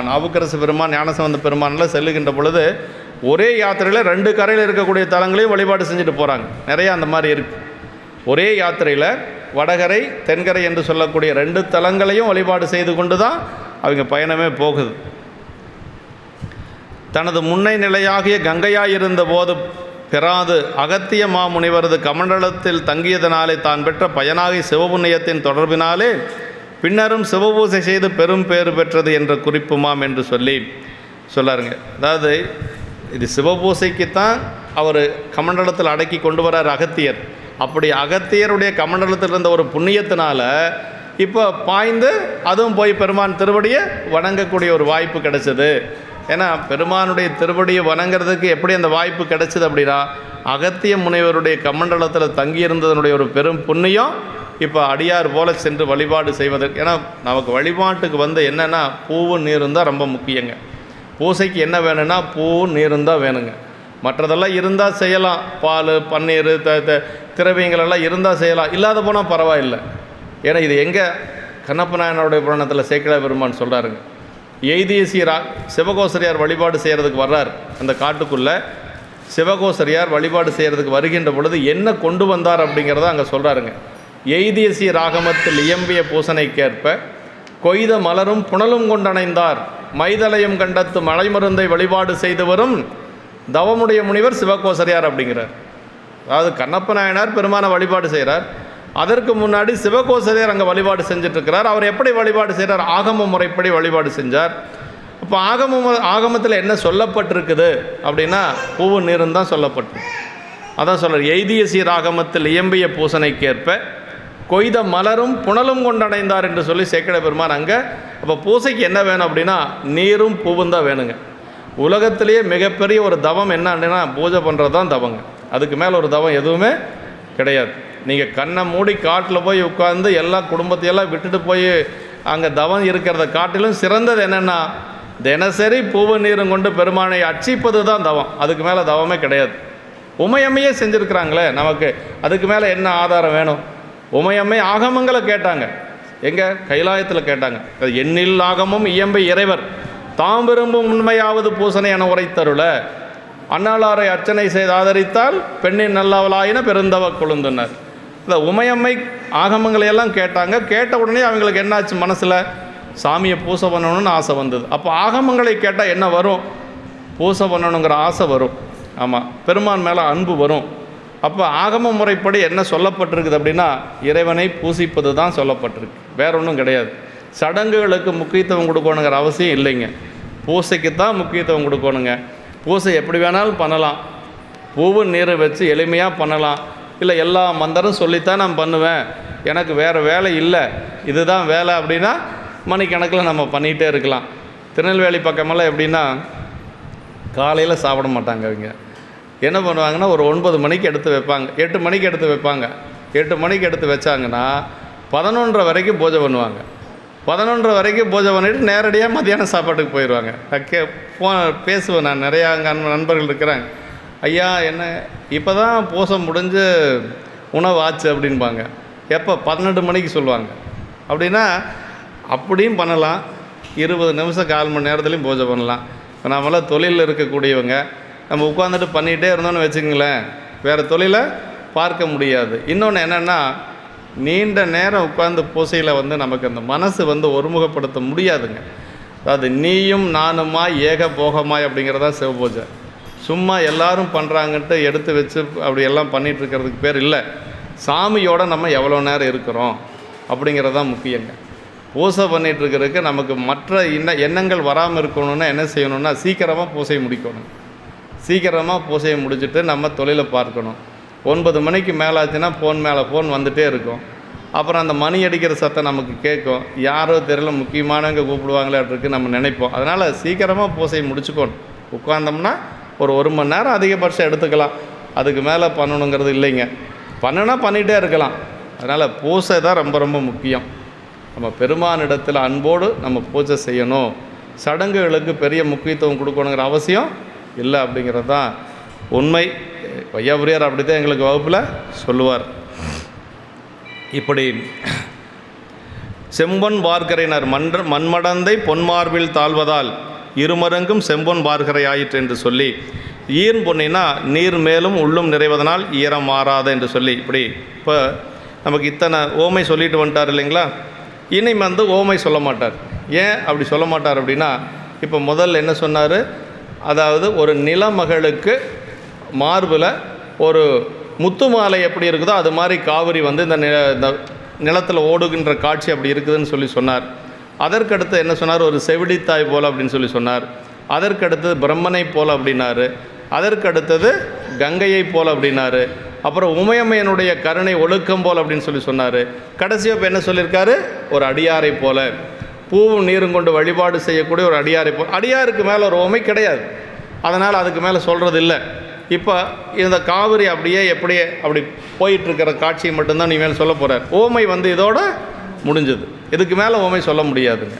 [SPEAKER 1] நாவுக்கரசு பெருமான் ஞானசம்பந்த பெருமானில் செல்லுகின்ற பொழுது ஒரே யாத்திரையில் 2 கரையில் இருக்கக்கூடிய தலங்களையும் வழிபாடு செஞ்சுட்டு போகிறாங்க. நிறையா அந்த மாதிரி இருக்குது. ஒரே யாத்திரையில் வடகரை தென்கரை என்று சொல்லக்கூடிய 2 தலங்களையும் வழிபாடு செய்து கொண்டு தான் அவங்க பயணமே போகுது. தனது முன்னை நிலையாகிய கங்கையாயிருந்த போது பெறாது அகத்திய மாமுனிவரது கமண்டலத்தில் தங்கியதனாலே தான் பெற்ற பயனாகி சிவபுண்ணியத்தின் தொடர்பினாலே பின்னரும் சிவபூசை செய்து பெரும் பேறு பெற்றது என்ற குறிப்புமாம் என்று சொல்லி சொல்லாருங்க. அதாவது இது சிவபூசைக்குத்தான் அவர் கமண்டலத்தில் அடக்கி கொண்டு வரார் அகத்தியர். அப்படி அகத்தியருடைய கமண்டலத்தில் இருந்த ஒரு புண்ணியத்தினால இப்போ பாய்ந்து அதுவும் போய் பெருமான் திருவடியை வணங்கக்கூடிய ஒரு வாய்ப்பு கிடைச்சது. ஏன்னா பெருமானுடைய திருவடியை வணங்கிறதுக்கு எப்படி அந்த வாய்ப்பு கிடைச்சது அப்படின்னா, அகத்திய முனிவருடைய கமண்டலத்தில் தங்கியிருந்ததனுடைய ஒரு பெரும் புண்ணியம் இப்போ அடியார் போல சென்று வழிபாடு செய்வதற்கு. ஏன்னா நமக்கு வழிபாட்டுக்கு வந்து என்னென்னா பூவும் நீரும் தான் ரொம்ப முக்கியங்க. பூசைக்கு என்ன வேணும்னா பூவும் நீரும் தான் வேணுங்க. மற்றதெல்லாம் இருந்தால் செய்யலாம், பால் பன்னீர் திரவியங்களெல்லாம் இருந்தால் செய்யலாம், இல்லாத போனால் பரவாயில்லை. ஏன்னா இது எங்கே கண்ணப்ப நாயனாருடைய புராணத்தில் சேக்கிழார் பெருமான் சொல்கிறாருங்க. எய்திய சிவகோசரியார் வழிபாடு செய்கிறதுக்கு வர்றார். அந்த காட்டுக்குள்ளே சிவகோசரியார் வழிபாடு செய்கிறதுக்கு வருகின்ற பொழுது என்ன கொண்டு வந்தார் அப்படிங்கிறத அங்கே சொல்கிறாருங்க. எய்திய ராகமத்தில் இயம்பிய பூசனைக்கேற்ப கொய்த மலரும் புனலும் கொண்டணைந்தார் மைதலையும் கண்டத்து மலை மருந்தை வழிபாடு செய்து வரும் தவமுடைய முனிவர் சிவகோசரியார் அப்படிங்கிறார். அதாவது கண்ணப்ப நாயனார் பெருமான வழிபாடு செய்கிறார். அதற்கு முன்னாடி சிவகோசரியார் அங்கே வழிபாடு செஞ்சிட்ருக்கிறார். அவர் எப்படி வழிபாடு செய்கிறார்? ஆகம முறைப்படி வழிபாடு செஞ்சார். அப்போ ஆகமத்தில் என்ன சொல்லப்பட்டிருக்குது அப்படின்னா பூவும் நீரும் தான் சொல்லப்பட்டிருக்கு. அதான் சொல்கிறார், எய்திய ஆகமத்தில் இயம்பிய பூசனைக்கேற்ப கொய்த மலரும் புனலும் கொண்டடைந்தார் என்று சொல்லி சேக்கிழார் பெருமான் அங்கே. அப்போ பூசைக்கு என்ன வேணும் அப்படின்னா நீரும் பூவும் தான் வேணுங்க. உலகத்திலேயே மிகப்பெரிய ஒரு தவம் என்ன அப்படின்னா பூஜை பண்ணுறது தான் தவங்க. அதுக்கு மேலே ஒரு தவம் எதுவுமே கிடையாது. நீங்கள் கண்ணை மூடி காட்டில் போய் உட்காந்து எல்லா குடும்பத்தையெல்லாம் விட்டுட்டு போய் அங்கே தவம் இருக்கிறத காட்டிலும் சிறந்தது என்னென்னா தினசரி பூவு நீரும் கொண்டு பெருமானை அர்ச்சிப்பது தான் தவம். அதுக்கு மேலே தவமே கிடையாது. உமையம்மையே செஞ்சுருக்கிறாங்களே நமக்கு, அதுக்கு மேலே என்ன ஆதாரம் வேணும்? உமையம்மை ஆகமங்களை கேட்டாங்க. எங்கே? கைலாயத்தில் கேட்டாங்க. எண்ணில் ஆகமும் இயம்பை இறைவர் தாம் விரும்பும் உண்மையாவது பூசனை என உரைத்தருள அன்னாளாரை அர்ச்சனை செய்து ஆதரித்தால் பெண்ணின் நல்லவளாயின பெருந்தவ கொழுந்தனர். இந்த உமையம்மை ஆகமங்களை எல்லாம் கேட்டாங்க. கேட்ட உடனே அவங்களுக்கு என்னாச்சு, மனசில் சாமியை பூசை பண்ணணும்னு ஆசை வந்தது. அப்போ ஆகமங்களை கேட்டால் என்ன வரும்? பூசை பண்ணணுங்கிற ஆசை வரும். ஆமாம், பெருமான் மேலே அன்பு வரும். அப்போ ஆகம முறைப்படி என்ன சொல்லப்பட்டிருக்குது அப்படின்னா, இறைவனை பூசிப்பது தான் சொல்லப்பட்டிருக்கு, வேற ஒன்றும் கிடையாது. சடங்குகளுக்கு முக்கியத்துவம் கொடுக்கணுங்கிற அவசியம் இல்லைங்க. பூசைக்கு தான் முக்கியத்துவம் கொடுக்கணுங்க. பூசை எப்படி வேணாலும் பண்ணலாம், பூவு நீரை வச்சு எளிமையாக பண்ணலாம். இல்லை எல்லா மந்திரம் சொல்லித்தான் நான் பண்ணுவேன், எனக்கு வேறு வேலை இல்லை, இதுதான் வேலை அப்படின்னா மணிக்கணக்கில் நம்ம பண்ணிகிட்டே இருக்கலாம். திருநெல்வேலி பக்கமெல்லாம் எப்படின்னா, காலையில் சாப்பிட மாட்டாங்க. அவங்க என்ன பண்ணுவாங்கன்னா, ஒரு 9 மணிக்கு எடுத்து வைப்பாங்க, 8 மணிக்கு எடுத்து வைப்பாங்க. 8 மணிக்கு எடுத்து வச்சாங்கன்னா 11:30 வரைக்கும் பூஜை பண்ணுவாங்க. 11:30 வரைக்கும் பூஜை பண்ணிவிட்டு நேரடியாக மத்தியானம் சாப்பாட்டுக்கு போயிடுவாங்க. பேசுவேன் நான், நிறையா அங்கே நண்பர்கள் இருக்கிறாங்க. ஐயா என்ன இப்போ தான் பூசை முடிஞ்சு உணவு ஆச்சு அப்படின்பாங்க. எப்போ? 12 மணிக்கு சொல்லுவாங்க. அப்படின்னா அப்படியும் பண்ணலாம், 20 நிமிஷம் 1/4 மணி நேரத்துலையும் பூஜை பண்ணலாம். இப்போ நம்மளாம் தொழிலில் இருக்கக்கூடியவங்க, நம்ம உட்காந்துட்டு பண்ணிகிட்டே இருந்தோன்னு வச்சுக்கங்களேன், வேறு தொழிலை பார்க்க முடியாது. இன்னொன்று என்னென்னா, நீண்ட நேரம் உட்கார்ந்து பூசையில் நமக்கு அந்த மனசு ஒருமுகப்படுத்த முடியாதுங்க. அதாவது நீயும் நானுமாய் ஏக போகமாய் அப்படிங்கிறதா சிவபூஜை. சும்மா எல்லாரும் பண்ணுறாங்கன்ட்டு எடுத்து வச்சு அப்படி எல்லாம் பண்ணிகிட்ருக்கிறதுக்கு பேர் இல்லை. சாமியோடு நம்ம எவ்வளோ நேரம் இருக்கிறோம் அப்படிங்கிறது தான் முக்கியங்க. பூசை பண்ணிகிட்ருக்கிறதுக்கு நமக்கு மற்ற எண்ணங்கள் வராமல் இருக்கணும்னா என்ன செய்யணும்னா, சீக்கிரமாக பூசையை முடிக்கணும். சீக்கிரமாக பூசையை முடிச்சுட்டு நம்ம தொழிலை பார்க்கணும். 9 மணிக்கு மேலே ஆச்சுன்னா ஃபோன் மேலே ஃபோன் வந்துகிட்டே இருக்கும். அப்புறம் அந்த மணி அடிக்கிற சத்தம் நமக்கு கேட்கும். யாரோ தெரியல, முக்கியமானவங்க கூப்பிடுவாங்களேன்ட்டு நம்ம நினைப்போம். அதனால் சீக்கிரமாக பூசையை முடிச்சுக்கணும். உட்காந்தோம்னா ஒரு 1 மணி நேரம் அதிகபட்சம் எடுத்துக்கலாம், அதுக்கு மேலே பண்ணணுங்கிறது இல்லைங்க. பண்ணுனா பண்ணிகிட்டே இருக்கலாம். அதனால் பூசை தான் ரொம்ப ரொம்ப முக்கியம். நம்ம பெருமானிடத்தில் அன்போடு நம்ம பூஜை செய்யணும். சடங்குகளுக்கு பெரிய முக்கியத்துவம் கொடுக்கணுங்கிற அவசியம் இல்லை அப்படிங்கிறது தான் உண்மை. வையாபுரியார் அப்படி தான் எங்களுக்கு வகுப்பில் சொல்லுவார். இப்படி செம்பொன் வார்கரையினர் மண்மடந்தை பொன்மார்பில் தாழ்வதால் இருமருங்கும் செம்பொன் வார்கரை ஆயிற்று என்று சொல்லி, ஈர்ன் பொன்னினா நீர் மேலும் உள்ளும் நிறைவதனால் ஈரம் மாறாத என்று சொல்லி, இப்படி இப்போ நமக்கு இத்தனை ஓமை சொல்லிட்டு வந்துட்டார் இல்லைங்களா. இனி ஓமை சொல்ல மாட்டார். ஏன் அப்படி சொல்ல மாட்டார் அப்படின்னா, இப்போ முதல்ல என்ன சொன்னார், அதாவது ஒரு நிலமகளுக்கு மார்பில் ஒரு முத்து மாலை எப்படி இருக்குதோ அது மாதிரி காவிரி இந்த நிலத்தில் ஓடுகின்ற காட்சி அப்படி இருக்குதுன்னு சொல்லி சொன்னார். அதற்கடுத்து என்ன சொன்னார், ஒரு செவிடித்தாய் போல் அப்படின்னு சொல்லி சொன்னார். அதற்கடுத்தது பிரம்மனை போல் அப்படின்னாரு. அதற்கடுத்தது கங்கையை போல் அப்படின்னாரு. அப்புறம் உமையம்மையனுடைய கருணை ஒழுக்கம் போல் அப்படின்னு சொல்லி சொன்னார். கடைசியாக இப்போ என்ன சொல்லியிருக்காரு, ஒரு அடியாரை போல, பூவும் நீரும் கொண்டு வழிபாடு செய்யக்கூடிய ஒரு அடியாரை போல். அடியாருக்கு மேலே ஒரு உமை கிடையாது, அதனால் அதுக்கு மேலே சொல்கிறது இல்லை. இப்போ இந்த காவிரி அப்படியே எப்படியே அப்படி போயிட்டுருக்கிற காட்சியை மட்டும்தான் நீ மேலே சொல்ல போகிறார். ஓமை இதோட முடிஞ்சது. இதுக்கு மேலே ஓமை சொல்ல முடியாதுங்க.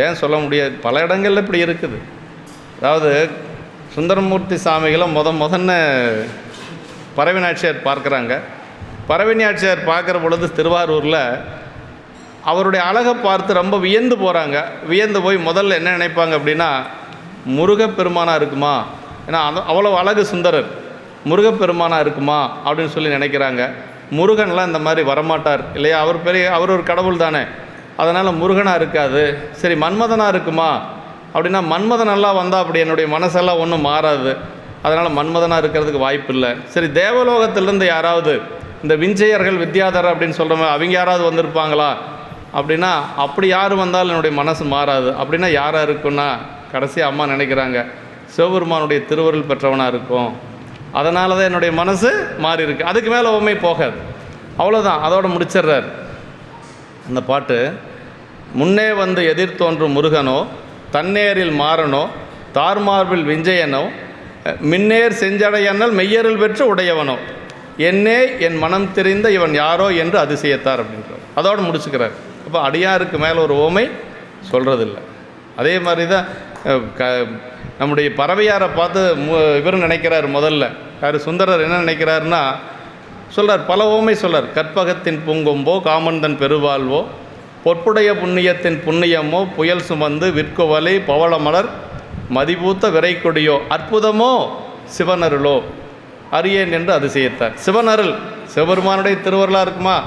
[SPEAKER 1] ஏன் சொல்ல முடியாது, பல இடங்களில் இப்படி இருக்குது. அதாவது சுந்தரமூர்த்தி சாமிகளை முதன்ன பரவினாட்சியார் பார்க்குறாங்க. பரவினாட்சியார் பார்க்குற பொழுது திருவாரூரில் அவருடைய அழகை பார்த்து ரொம்ப வியந்து போகிறாங்க. வியந்து போய் முதல்ல என்ன நினைப்பாங்க அப்படின்னா, முருகப்பெருமானாக இருக்குமா, ஏன்னா அவ்வளோ அழகு சுந்தரர், முருகப்பெருமானாக இருக்குமா அப்படின்னு சொல்லி நினைக்கிறாங்க. முருகன்லாம் இந்த மாதிரி வரமாட்டார் இல்லையா, அவர் ஒரு கடவுள் தானே, அதனால் முருகனாக இருக்காது. சரி மன்மதனாக இருக்குமா அப்படின்னா, மன்மதனெல்லாம் வந்தால் அப்படி என்னுடைய மனசெல்லாம் ஒன்றும் மாறாது, அதனால் மன்மதனாக இருக்கிறதுக்கு வாய்ப்பு இல்லை. சரி தேவலோகத்திலேருந்து யாராவது இந்த விஞ்சையர்கள் வித்யாதரர் அப்படின்னு சொல்கிறோமே, அவங்க யாராவது வந்திருப்பாங்களா அப்படின்னா, அப்படி யார் வந்தாலும் என்னுடைய மனசு மாறாது. அப்படின்னா யாராக இருக்குன்னா, கடைசி அம்மா நினைக்கிறாங்க சிவபெருமானுடைய திருவருள் பெற்றவனாக இருக்கும், அதனால தான் என்னுடைய மனசு மாறி இருக்கு. அதுக்கு மேலே உண்மை போகாது, அவ்வளோதான், அதோடு முடிச்சிடுறார் அந்த பாட்டு. முன்னே எதிர் தோன்றும் முருகனோ, தன்னேரில் மாறனோ, தார்மார்பில் விஞ்சையனோ, மின்னேர் செஞ்சடையன்னல் மெய்யருள் பெற்று உடையவனோ, என்னே என் மனம் தெரிந்த இவன் யாரோ என்று அதிசயத்தார் அப்படின்றார். அதோடு முடிச்சுக்கிறார். அப்போ அடியாருக்கு மேலே ஒரு ஓமை சொல்கிறதில்லை. அதே மாதிரி தான் நம்முடைய பறவையாரை பார்த்து இவர் நினைக்கிறார். முதல்ல யார், சுந்தரர் என்ன நினைக்கிறாருன்னா சொல்கிறார், பல ஓமை சொல்கிறார். கற்பகத்தின் பூங்கொம்போ, காமந்தன் பெருவாழ்வோ, பொற்புடைய புண்ணியத்தின் புண்ணியமோ புயல் சுமந்து விற்குவலை பவளமலர் மதிபூத்த விரைக்கொடியோ அற்புதமோ சிவனருளோ அறியேன் என்று அதிசயித்தார். சிவனருள் சிவபெருமானுடைய திருவருளாக இருக்குமா?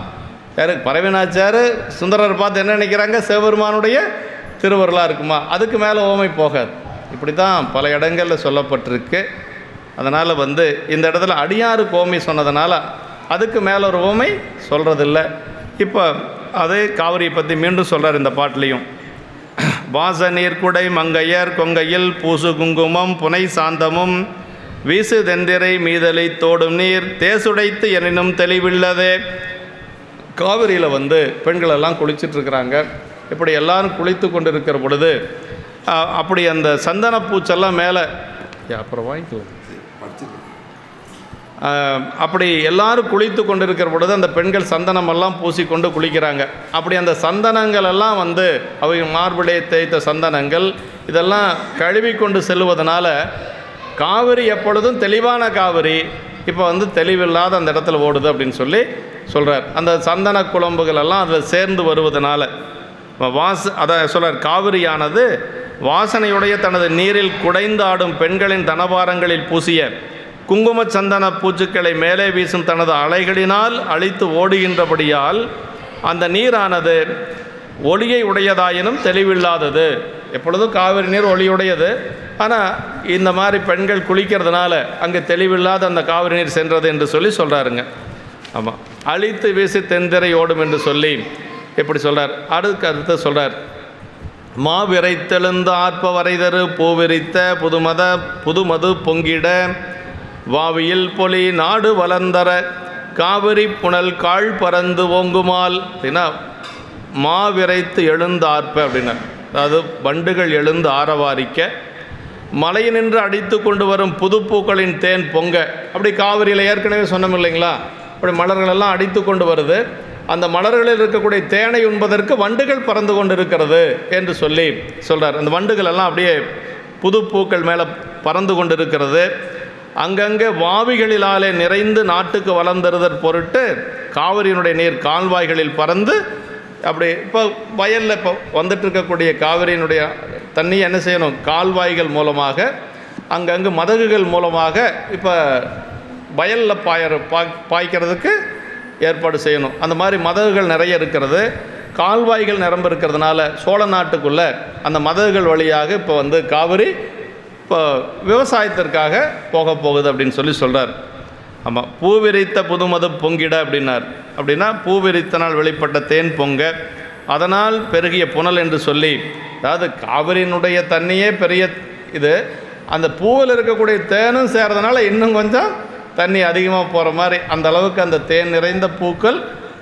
[SPEAKER 1] யாரு பரவினாச்சார் சுந்தரர் பார்த்து என்ன நினைக்கிறாங்க? சிவபெருமானுடைய திருவருளாக இருக்குமா? அதுக்கு மேலே ஓமை போகாது. இப்படி தான் பல இடங்களில் சொல்லப்பட்டிருக்கு. அதனால் இந்த இடத்துல அடியாருக்கு ஓமை சொன்னதுனால அதுக்கு மேலே ஒரு ஓமை சொல்கிறதில்ல. இப்போ அதே காவிரியை பற்றி மீண்டும் சொல்கிறார் இந்த பாட்டிலையும். வாச நீர்க்குடை மங்கையர் கொங்கையில் பூசு குங்குமம் புனை சாந்தமும் வீசு தெந்திரை மீதலை தோடும் நீர் தேசுடைத்து எனினும் தெளிவில்லதே. காவிரியில் பெண்களெல்லாம் குளிச்சிட்ருக்கிறாங்க. இப்படி எல்லாரும் குளித்து கொண்டு இருக்கிற பொழுது அப்படி அந்த சந்தன பூச்செல்லாம் மேலே அப்புறம் வாங்கிக்கலாம். அப்படி எல்லாரும் குளித்து கொண்டு இருக்கிற பொழுது அந்த பெண்கள் சந்தனமெல்லாம் பூசிக்கொண்டு குளிக்கிறாங்க. அப்படி அந்த சந்தனங்கள் எல்லாம் அவங்க மார்பிலே தேய்த்த சந்தனங்கள் இதெல்லாம் கழுவி கொண்டு செல்வதனால காவிரி எப்பொழுதும் தெளிவான காவிரி இப்போ தெளிவில்லாத அந்த இடத்துல ஓடுது அப்படின்னு சொல்லி சொல்கிறார். அந்த சந்தன குழம்புகள் எல்லாம் அதில் சேர்ந்து வருவதனால அதை சொல்கிறார். காவிரியானது வாசனையுடைய தனது நீரில் குடைந்தாடும் பெண்களின் தனபாரங்களில் பூசிய குங்கும சந்தன பூச்சுக்களை மேலே வீசும் தனது அலைகளினால் அழித்து ஓடுகின்றபடியால் அந்த நீரானது ஒளியை உடையதாயினும் தெளிவில்லாதது. எப்பொழுதும் காவிரி நீர் ஒளியுடையது. ஆனால் இந்த மாதிரி பெண்கள் குளிக்கிறதுனால அங்கே தெளிவில்லாத அந்த காவிரி நீர் சென்றது என்று சொல்லி சொல்கிறாருங்க. ஆமாம், அழித்து வீசி தென்திரை ஓடும் என்று சொல்லி எப்படி சொல்கிறார். அடுத்து சொல்கிறார். மாவிரைத்தெழுந்த ஆற்ப வரைதரு பூவிரித்த புதுமது பொங்கிட வாவியில் பொலி நாடு வளர்ந்தர காவிரி புனல் கால் பறந்து ஓங்குமால் அப்படின்னா மாவிரைத்து எழுந்து ஆர்ப்ப அப்படின்னா அதாவது வண்டுகள் எழுந்து ஆரவாரிக்க மலையினின்று அடித்து கொண்டு வரும் புதுப்பூக்களின் தேன் பொங்க. அப்படி காவிரியில் ஏற்கனவே சொன்னோம் இல்லைங்களா? அப்படி மலர்களெல்லாம் அடித்து கொண்டு வருது. அந்த மலர்களில் இருக்கக்கூடிய தேனை உண்பதற்கு வண்டுகள் பறந்து கொண்டு இருக்கிறது என்று சொல்லி சொல்கிறார். அந்த வண்டுகள் எல்லாம் அப்படியே புது பூக்கள் மேலே பறந்து கொண்டு இருக்கிறது. அங்கங்கே வாவிகளிலாலே நிறைந்து நாட்டுக்கு வளர்ந்தறுதற் பொருட்டு காவிரியினுடைய நீர் கால்வாய்களில் பறந்து அப்படி இப்போ வயலில் இப்போ வந்துட்டு இருக்கக்கூடிய காவிரியினுடைய தண்ணி என்ன செய்யணும்? கால்வாய்கள் மூலமாக அங்கங்கே மதகுகள் மூலமாக இப்போ வயலில் பாய்க்கிறதுக்கு ஏற்பாடு செய்யணும். அந்த மாதிரி மதகுகள் நிறைய இருக்கிறது. கால்வாய்கள் நிரம்ப இருக்கிறதுனால சோழ நாட்டுக்குள்ளே அந்த மதகுகள் வழியாக இப்போ காவிரி இப்போ விவசாயத்திற்காக போக போகுது அப்படின்னு சொல்லி சொல்கிறார். ஆமாம், பூவிரித்த புதுமது பொங்கிட அப்படின்னார். அப்படின்னா பூவிரித்தனால் வெளிப்பட்ட தேன் பொங்க அதனால் பெருகிய புனல் என்று சொல்லி, அதாவது காவிரியினுடைய தண்ணியே பெரிய இது, அந்த பூவில் இருக்கக்கூடிய தேனும் சேர்றதுனால இன்னும் கொஞ்சம் தண்ணி அதிகமாக போகிற மாதிரி அந்த அளவுக்கு அந்த தேன் நிறைந்த பூக்கள்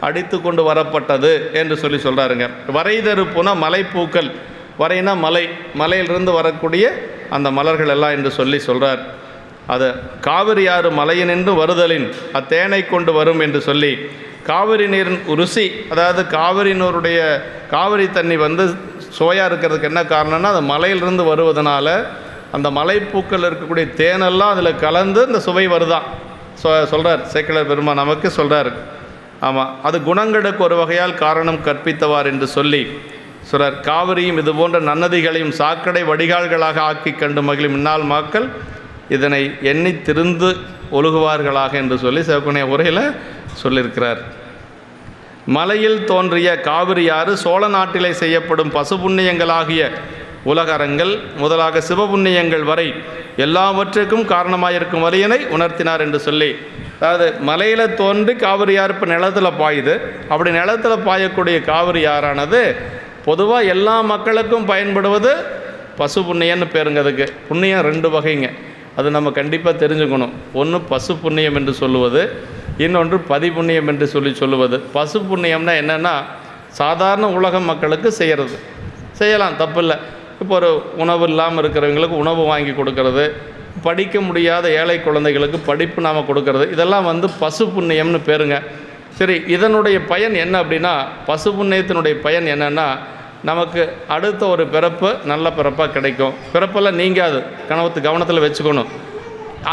[SPEAKER 1] அடித்து கொண்டு வரப்பட்டது என்று சொல்லி சொல்கிறாருங்க. வரைதரு புன மலைப்பூக்கள், வரைனா மலை, மலையிலிருந்து வரக்கூடிய அந்த மலர்கள் எல்லாம் என்று சொல்லி சொல்கிறார். அது காவிரி ஆறு மலையினின்று வருதலின் அத்தேனை கொண்டு வரும் என்று சொல்லி காவிரி நீரின் ருசி, அதாவது காவிரியினுடைய காவிரி தண்ணி சுவையாக இருக்கிறதுக்கு என்ன காரணம்னா அது மலையிலிருந்து வருவதனால அந்த மலைப்பூக்கள் இருக்கக்கூடிய தேனெல்லாம் அதில் கலந்து இந்த சுவை வருதான் சொல்கிறார் சேக்கிழார் பெருமான் நமக்கு சொல்கிறார். ஆமாம், அது குணங்களுக்கு ஒரு வகையால் காரணம் கற்பித்தவார் என்று சொல்லி சொல்கிறார். காவிரியும் இது போன்ற நன்னதிகளையும் சாக்கடை வடிகால்களாக ஆக்கி கண்டு மகிழும் இந்நாள் மக்கள் இதனை எண்ணி திருந்து ஒழுகுவார்களாக என்று சொல்லி சிவகுணைய உரையில் சொல்லியிருக்கிறார். மலையில் தோன்றிய காவிரியாறு சோழ நாட்டிலே செய்யப்படும் பசுபுண்ணியங்களாகிய உலகரங்கள் முதலாக சிவபுண்ணியங்கள் வரை எல்லாவற்றுக்கும் காரணமாயிருக்கும் வழியினை உணர்த்தினார் என்று சொல்லி, அதாவது மலையில் தோன்றி காவிரியார் இப்போ நிலத்தில் பாயுது. அப்படி நிலத்தில் பாயக்கூடிய காவிரியாறானது பொதுவாக எல்லா மக்களுக்கும் பயன்படுவது பசு புண்ணியன்னு பேருங்க. அதுக்கு புண்ணியம் 2 வகைங்க, அது நம்ம கண்டிப்பாக தெரிஞ்சுக்கணும். ஒன்று பசு புண்ணியம் என்று சொல்லுவது, இன்னொன்று பதிபுண்ணியம் என்று சொல்லுவது. பசு புண்ணியம்னா என்னென்னா சாதாரண உலக மக்களுக்கு செய்கிறது, செய்யலாம், தப்பில்லை. இப்போ ஒரு உணவு இல்லாமல் இருக்கிறவங்களுக்கு உணவு வாங்கி கொடுக்கறது, படிக்க முடியாத ஏழை குழந்தைகளுக்கு படிப்பு நாம் கொடுக்கறது, இதெல்லாம் பசு புண்ணியம்னு பேருங்க. சரி, இதனுடைய பயன் என்ன அப்படின்னா, பசு புண்ணியத்தினுடைய பயன் என்னென்னா நமக்கு அடுத்த ஒரு பிறப்பு நல்ல பிறப்பாக கிடைக்கும். பிறப்பெல்லாம் நீங்காது, கவனத்தில் வச்சுக்கணும்.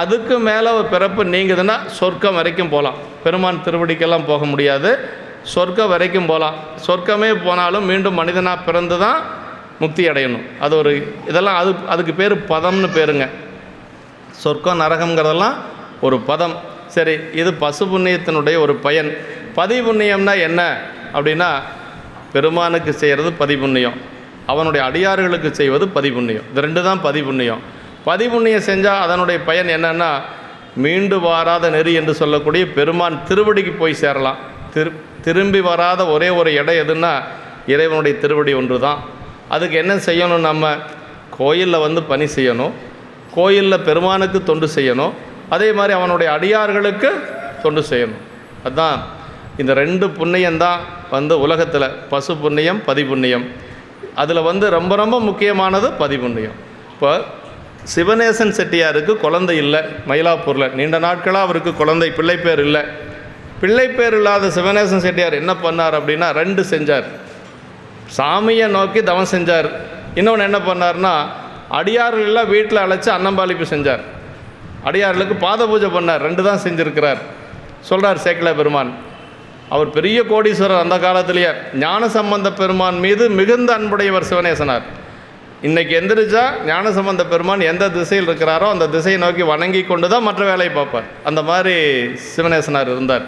[SPEAKER 1] அதுக்கு மேலே ஒரு பிறப்பு நீங்குதுன்னா சொர்க்கம் வரைக்கும் போகலாம். பெருமான் திருவடிக்கெல்லாம் போக முடியாது, சொர்க்கம் வரைக்கும் போகலாம். சொர்க்கமே போனாலும் மீண்டும் மனிதனாக பிறந்து தான் முக்தி அடையணும். அது ஒரு இதெல்லாம் அதுக்கு பேர் பதம்னு பேருங்க. சொர்க்கம் நரகங்கிறதெல்லாம் ஒரு பதம். சரி, இது பசு புண்ணியத்தினுடைய ஒரு பயன். பதிபுண்ணியம்னா என்ன அப்படின்னா, பெருமானுக்கு செய்கிறது பதிபுண்ணியம், அவனுடைய அடியார்களுக்கு செய்வது பதிபுண்ணியம். இது ரெண்டு தான் பதிபுண்ணியம். பதிபுண்ணியம் செஞ்சால் அதனுடைய பயன் என்னென்னா, மீண்டு வாராத நெறி என்று சொல்லக்கூடிய பெருமான் திருவடிக்கு போய் சேரலாம். திரும்பி வராத ஒரே ஒரு இடம் எதுன்னா இறைவனுடைய திருவடி ஒன்று தான். அதுக்கு என்ன செய்யணும்? நம்ம கோயிலில் பணி செய்யணும், கோயிலில் பெருமானுக்கு தொண்டு செய்யணும், அதே மாதிரி அவனுடைய அடியார்களுக்கு தொண்டு செய்யணும். அதுதான் இந்த ரெண்டு புண்ணியம்தான் உலகத்தில் பசு புண்ணியம் பதிபுண்ணியம். அதில் ரொம்ப ரொம்ப முக்கியமானது பதிபுண்ணியம். இப்போ சிவநேசன் செட்டியாருக்கு குழந்தை இல்லை மயிலாப்பூரில். நீண்ட நாட்களாக அவருக்கு குழந்தை பிள்ளைப்பேர் இல்லை. பிள்ளைப்பேர் இல்லாத சிவநேசன் செட்டியார் என்ன பண்ணார் அப்படின்னா, ரெண்டு செஞ்சார். சாமியை நோக்கி தவம் செஞ்சார். இன்னொன்று என்ன பண்ணார்னா, அடியார்கள் எல்லாம் வீட்டில் அழைச்சி அன்னம்பாளிப்பு செஞ்சார். அடியார்களுக்கு பாத பூஜை பண்ணார். ரெண்டு தான் செஞ்சுருக்கிறார். சொல்கிறார் சேக்கிழ பெருமான். அவர் பெரிய கோடீஸ்வரர். அந்த காலத்திலேயே ஞானசம்பந்த பெருமான் மீது மிகுந்த அன்புடையவர் சிவநேசனார். இன்றைக்கி எந்திரிச்சா ஞானசம்பந்த பெருமான் எந்த திசையில் இருக்கிறாரோ அந்த திசையை நோக்கி வணங்கி கொண்டு தான் மற்ற வேலையை பார்ப்பார். அந்த மாதிரி சிவநேசனார் இருந்தார்.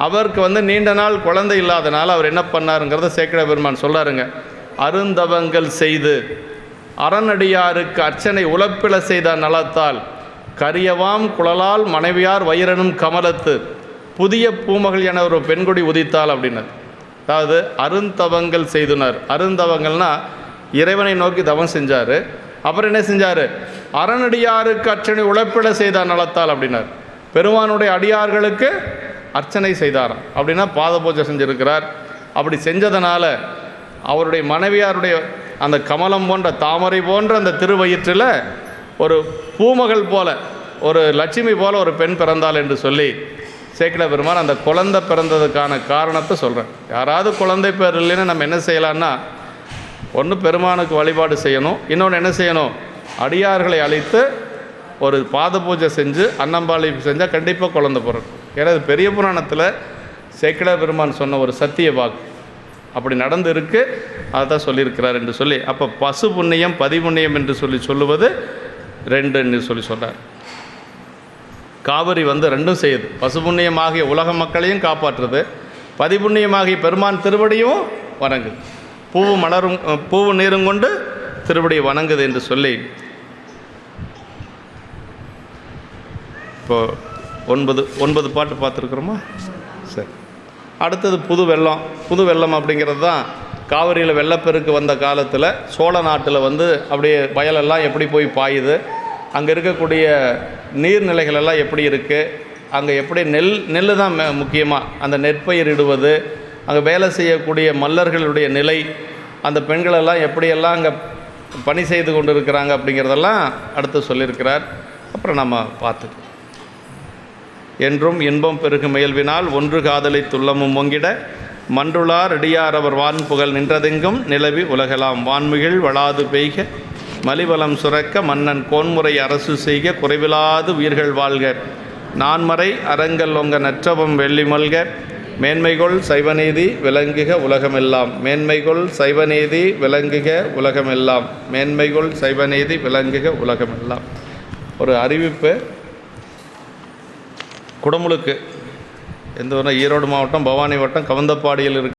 [SPEAKER 1] அவருக்கு நீண்ட நாள் குழந்தை இல்லாதனால அவர் என்ன பண்ணாருங்கிறத சேக்கிழ பெருமான் சொல்கிறாருங்க. அருந்தவங்கள் செய்து அறநடியாருக்கு அர்ச்சனை உழப்பில செய்த நலத்தால் கரியவாம் குழலால் மனைவியார் வயிறனும் கமலத்து புதிய பூமகள் என ஒரு பெண்கொடி உதித்தாள் அப்படின்னார். அதாவது அருந்தவங்கள் செய்துனார். அருந்தவங்கள்னால் இறைவனை நோக்கி தவம் செஞ்சார். அப்புறம் என்ன செஞ்சார்? அறநடியாருக்கு அர்ச்சனை உழப்பிட செய்தார் நலத்தால் அப்படின்னார். பெருமானுடைய அடியார்களுக்கு அர்ச்சனை செய்தாராம். அப்படின்னா பாத பூஜை செஞ்சுருக்கிறார். அப்படி செஞ்சதனால அவருடைய மனைவியாருடைய அந்த கமலம் போன்ற தாமரை போன்ற அந்த திருவயிற்றில் ஒரு பூமகள் போல, ஒரு லட்சுமி போல ஒரு பெண் பிறந்தாள் என்று சொல்லி சேக்கிழ பெருமான் அந்த குழந்தை பிறந்ததுக்கான காரணத்தை சொல்கிறேன். யாராவது குழந்தை பேர் இல்லைன்னு நம்ம என்ன செய்யலான்னா, ஒன்று பெருமானுக்கு வழிபாடு செய்யணும், இன்னொன்று என்ன செய்யணும், அடியார்களை அழைத்து ஒரு பாத பூஜை செஞ்சு அன்னம்பாளி செஞ்சால் கண்டிப்பாக குழந்தை பிறக்கும். ஏன்னா இது பெரிய புராணத்தில் சேக்கிழ பெருமான் சொன்ன ஒரு சத்திய வாக்கு. அப்படி நடந்து இருக்கு, அதை தான் சொல்லியிருக்கிறார் என்று சொல்லி. அப்போ பசு புண்ணியம் பதிபுண்ணியம் என்று சொல்லுவது ரெண்டு என்று சொல்கிறார். காவிரி ரெண்டும் செய்யுது. பசு புண்ணியமாகிய உலக மக்களையும் காப்பாற்றுறது, பதிபுண்ணியமாகிய பெருமான் திருவடியும் வணங்குது. பூவு நீரும் கொண்டு திருவடியை வணங்குது என்று சொல்லி இப்போது 9 பாட்டு பார்த்துருக்குறோமா? சரி, அடுத்தது புது வெள்ளம் அப்படிங்கிறது தான். காவிரியில் வெள்ளப்பெருக்கு வந்த காலத்தில் சோழ நாட்டில் அப்படியே வயலெல்லாம் எப்படி போய் பாயுது, அங்கே இருக்கக்கூடிய நீர்நிலைகளெல்லாம் எப்படி இருக்குது, அங்கே எப்படி நெல் தான் முக்கியமாக அந்த நெற்பயிரிடுவது, அங்கே வேலை செய்யக்கூடிய மல்லர்களுடைய நிலை, அந்த பெண்களெல்லாம் எப்படியெல்லாம் அங்கே பணி செய்து கொண்டு இருக்கிறாங்க அப்படிங்கிறதெல்லாம் அடுத்து சொல்லியிருக்கிறார். அப்புறம் நம்ம பார்த்துக்கலாம். என்றும் இன்பம் பெருகு முயல்வினால் ஒன்று காதலை துள்ளமும் ஒங்கிட மன்றுளார் அடியார் அவர் வான்புகழ் நின்றதெங்கும் நிலவி உலகலாம் வான்மிகில் வளாது பெய்க மலிவலம் சுரக்க மன்னன் கோன்முறை அரசு செய்க குறைவிலாது உயிர்கள் வாழ்க நான்மறை அரங்கல் ஒங்க நற்றவம் வெள்ளி மல்க மேன்மைகொள் சைவநீதி விளங்குக உலகமெல்லாம் மேன்மைகொள் சைவநீதி விளங்குக உலகமெல்லாம் மேன்மைகொள் சைவநீதி விளங்குக உலகமெல்லாம். ஒரு அறிவிப்பு. குடமுழுக்கு எந்த ஊர்னா, ஈரோடு மாவட்டம் பவானி வட்டம் கவுந்தப்பாடியில் இருக்கு.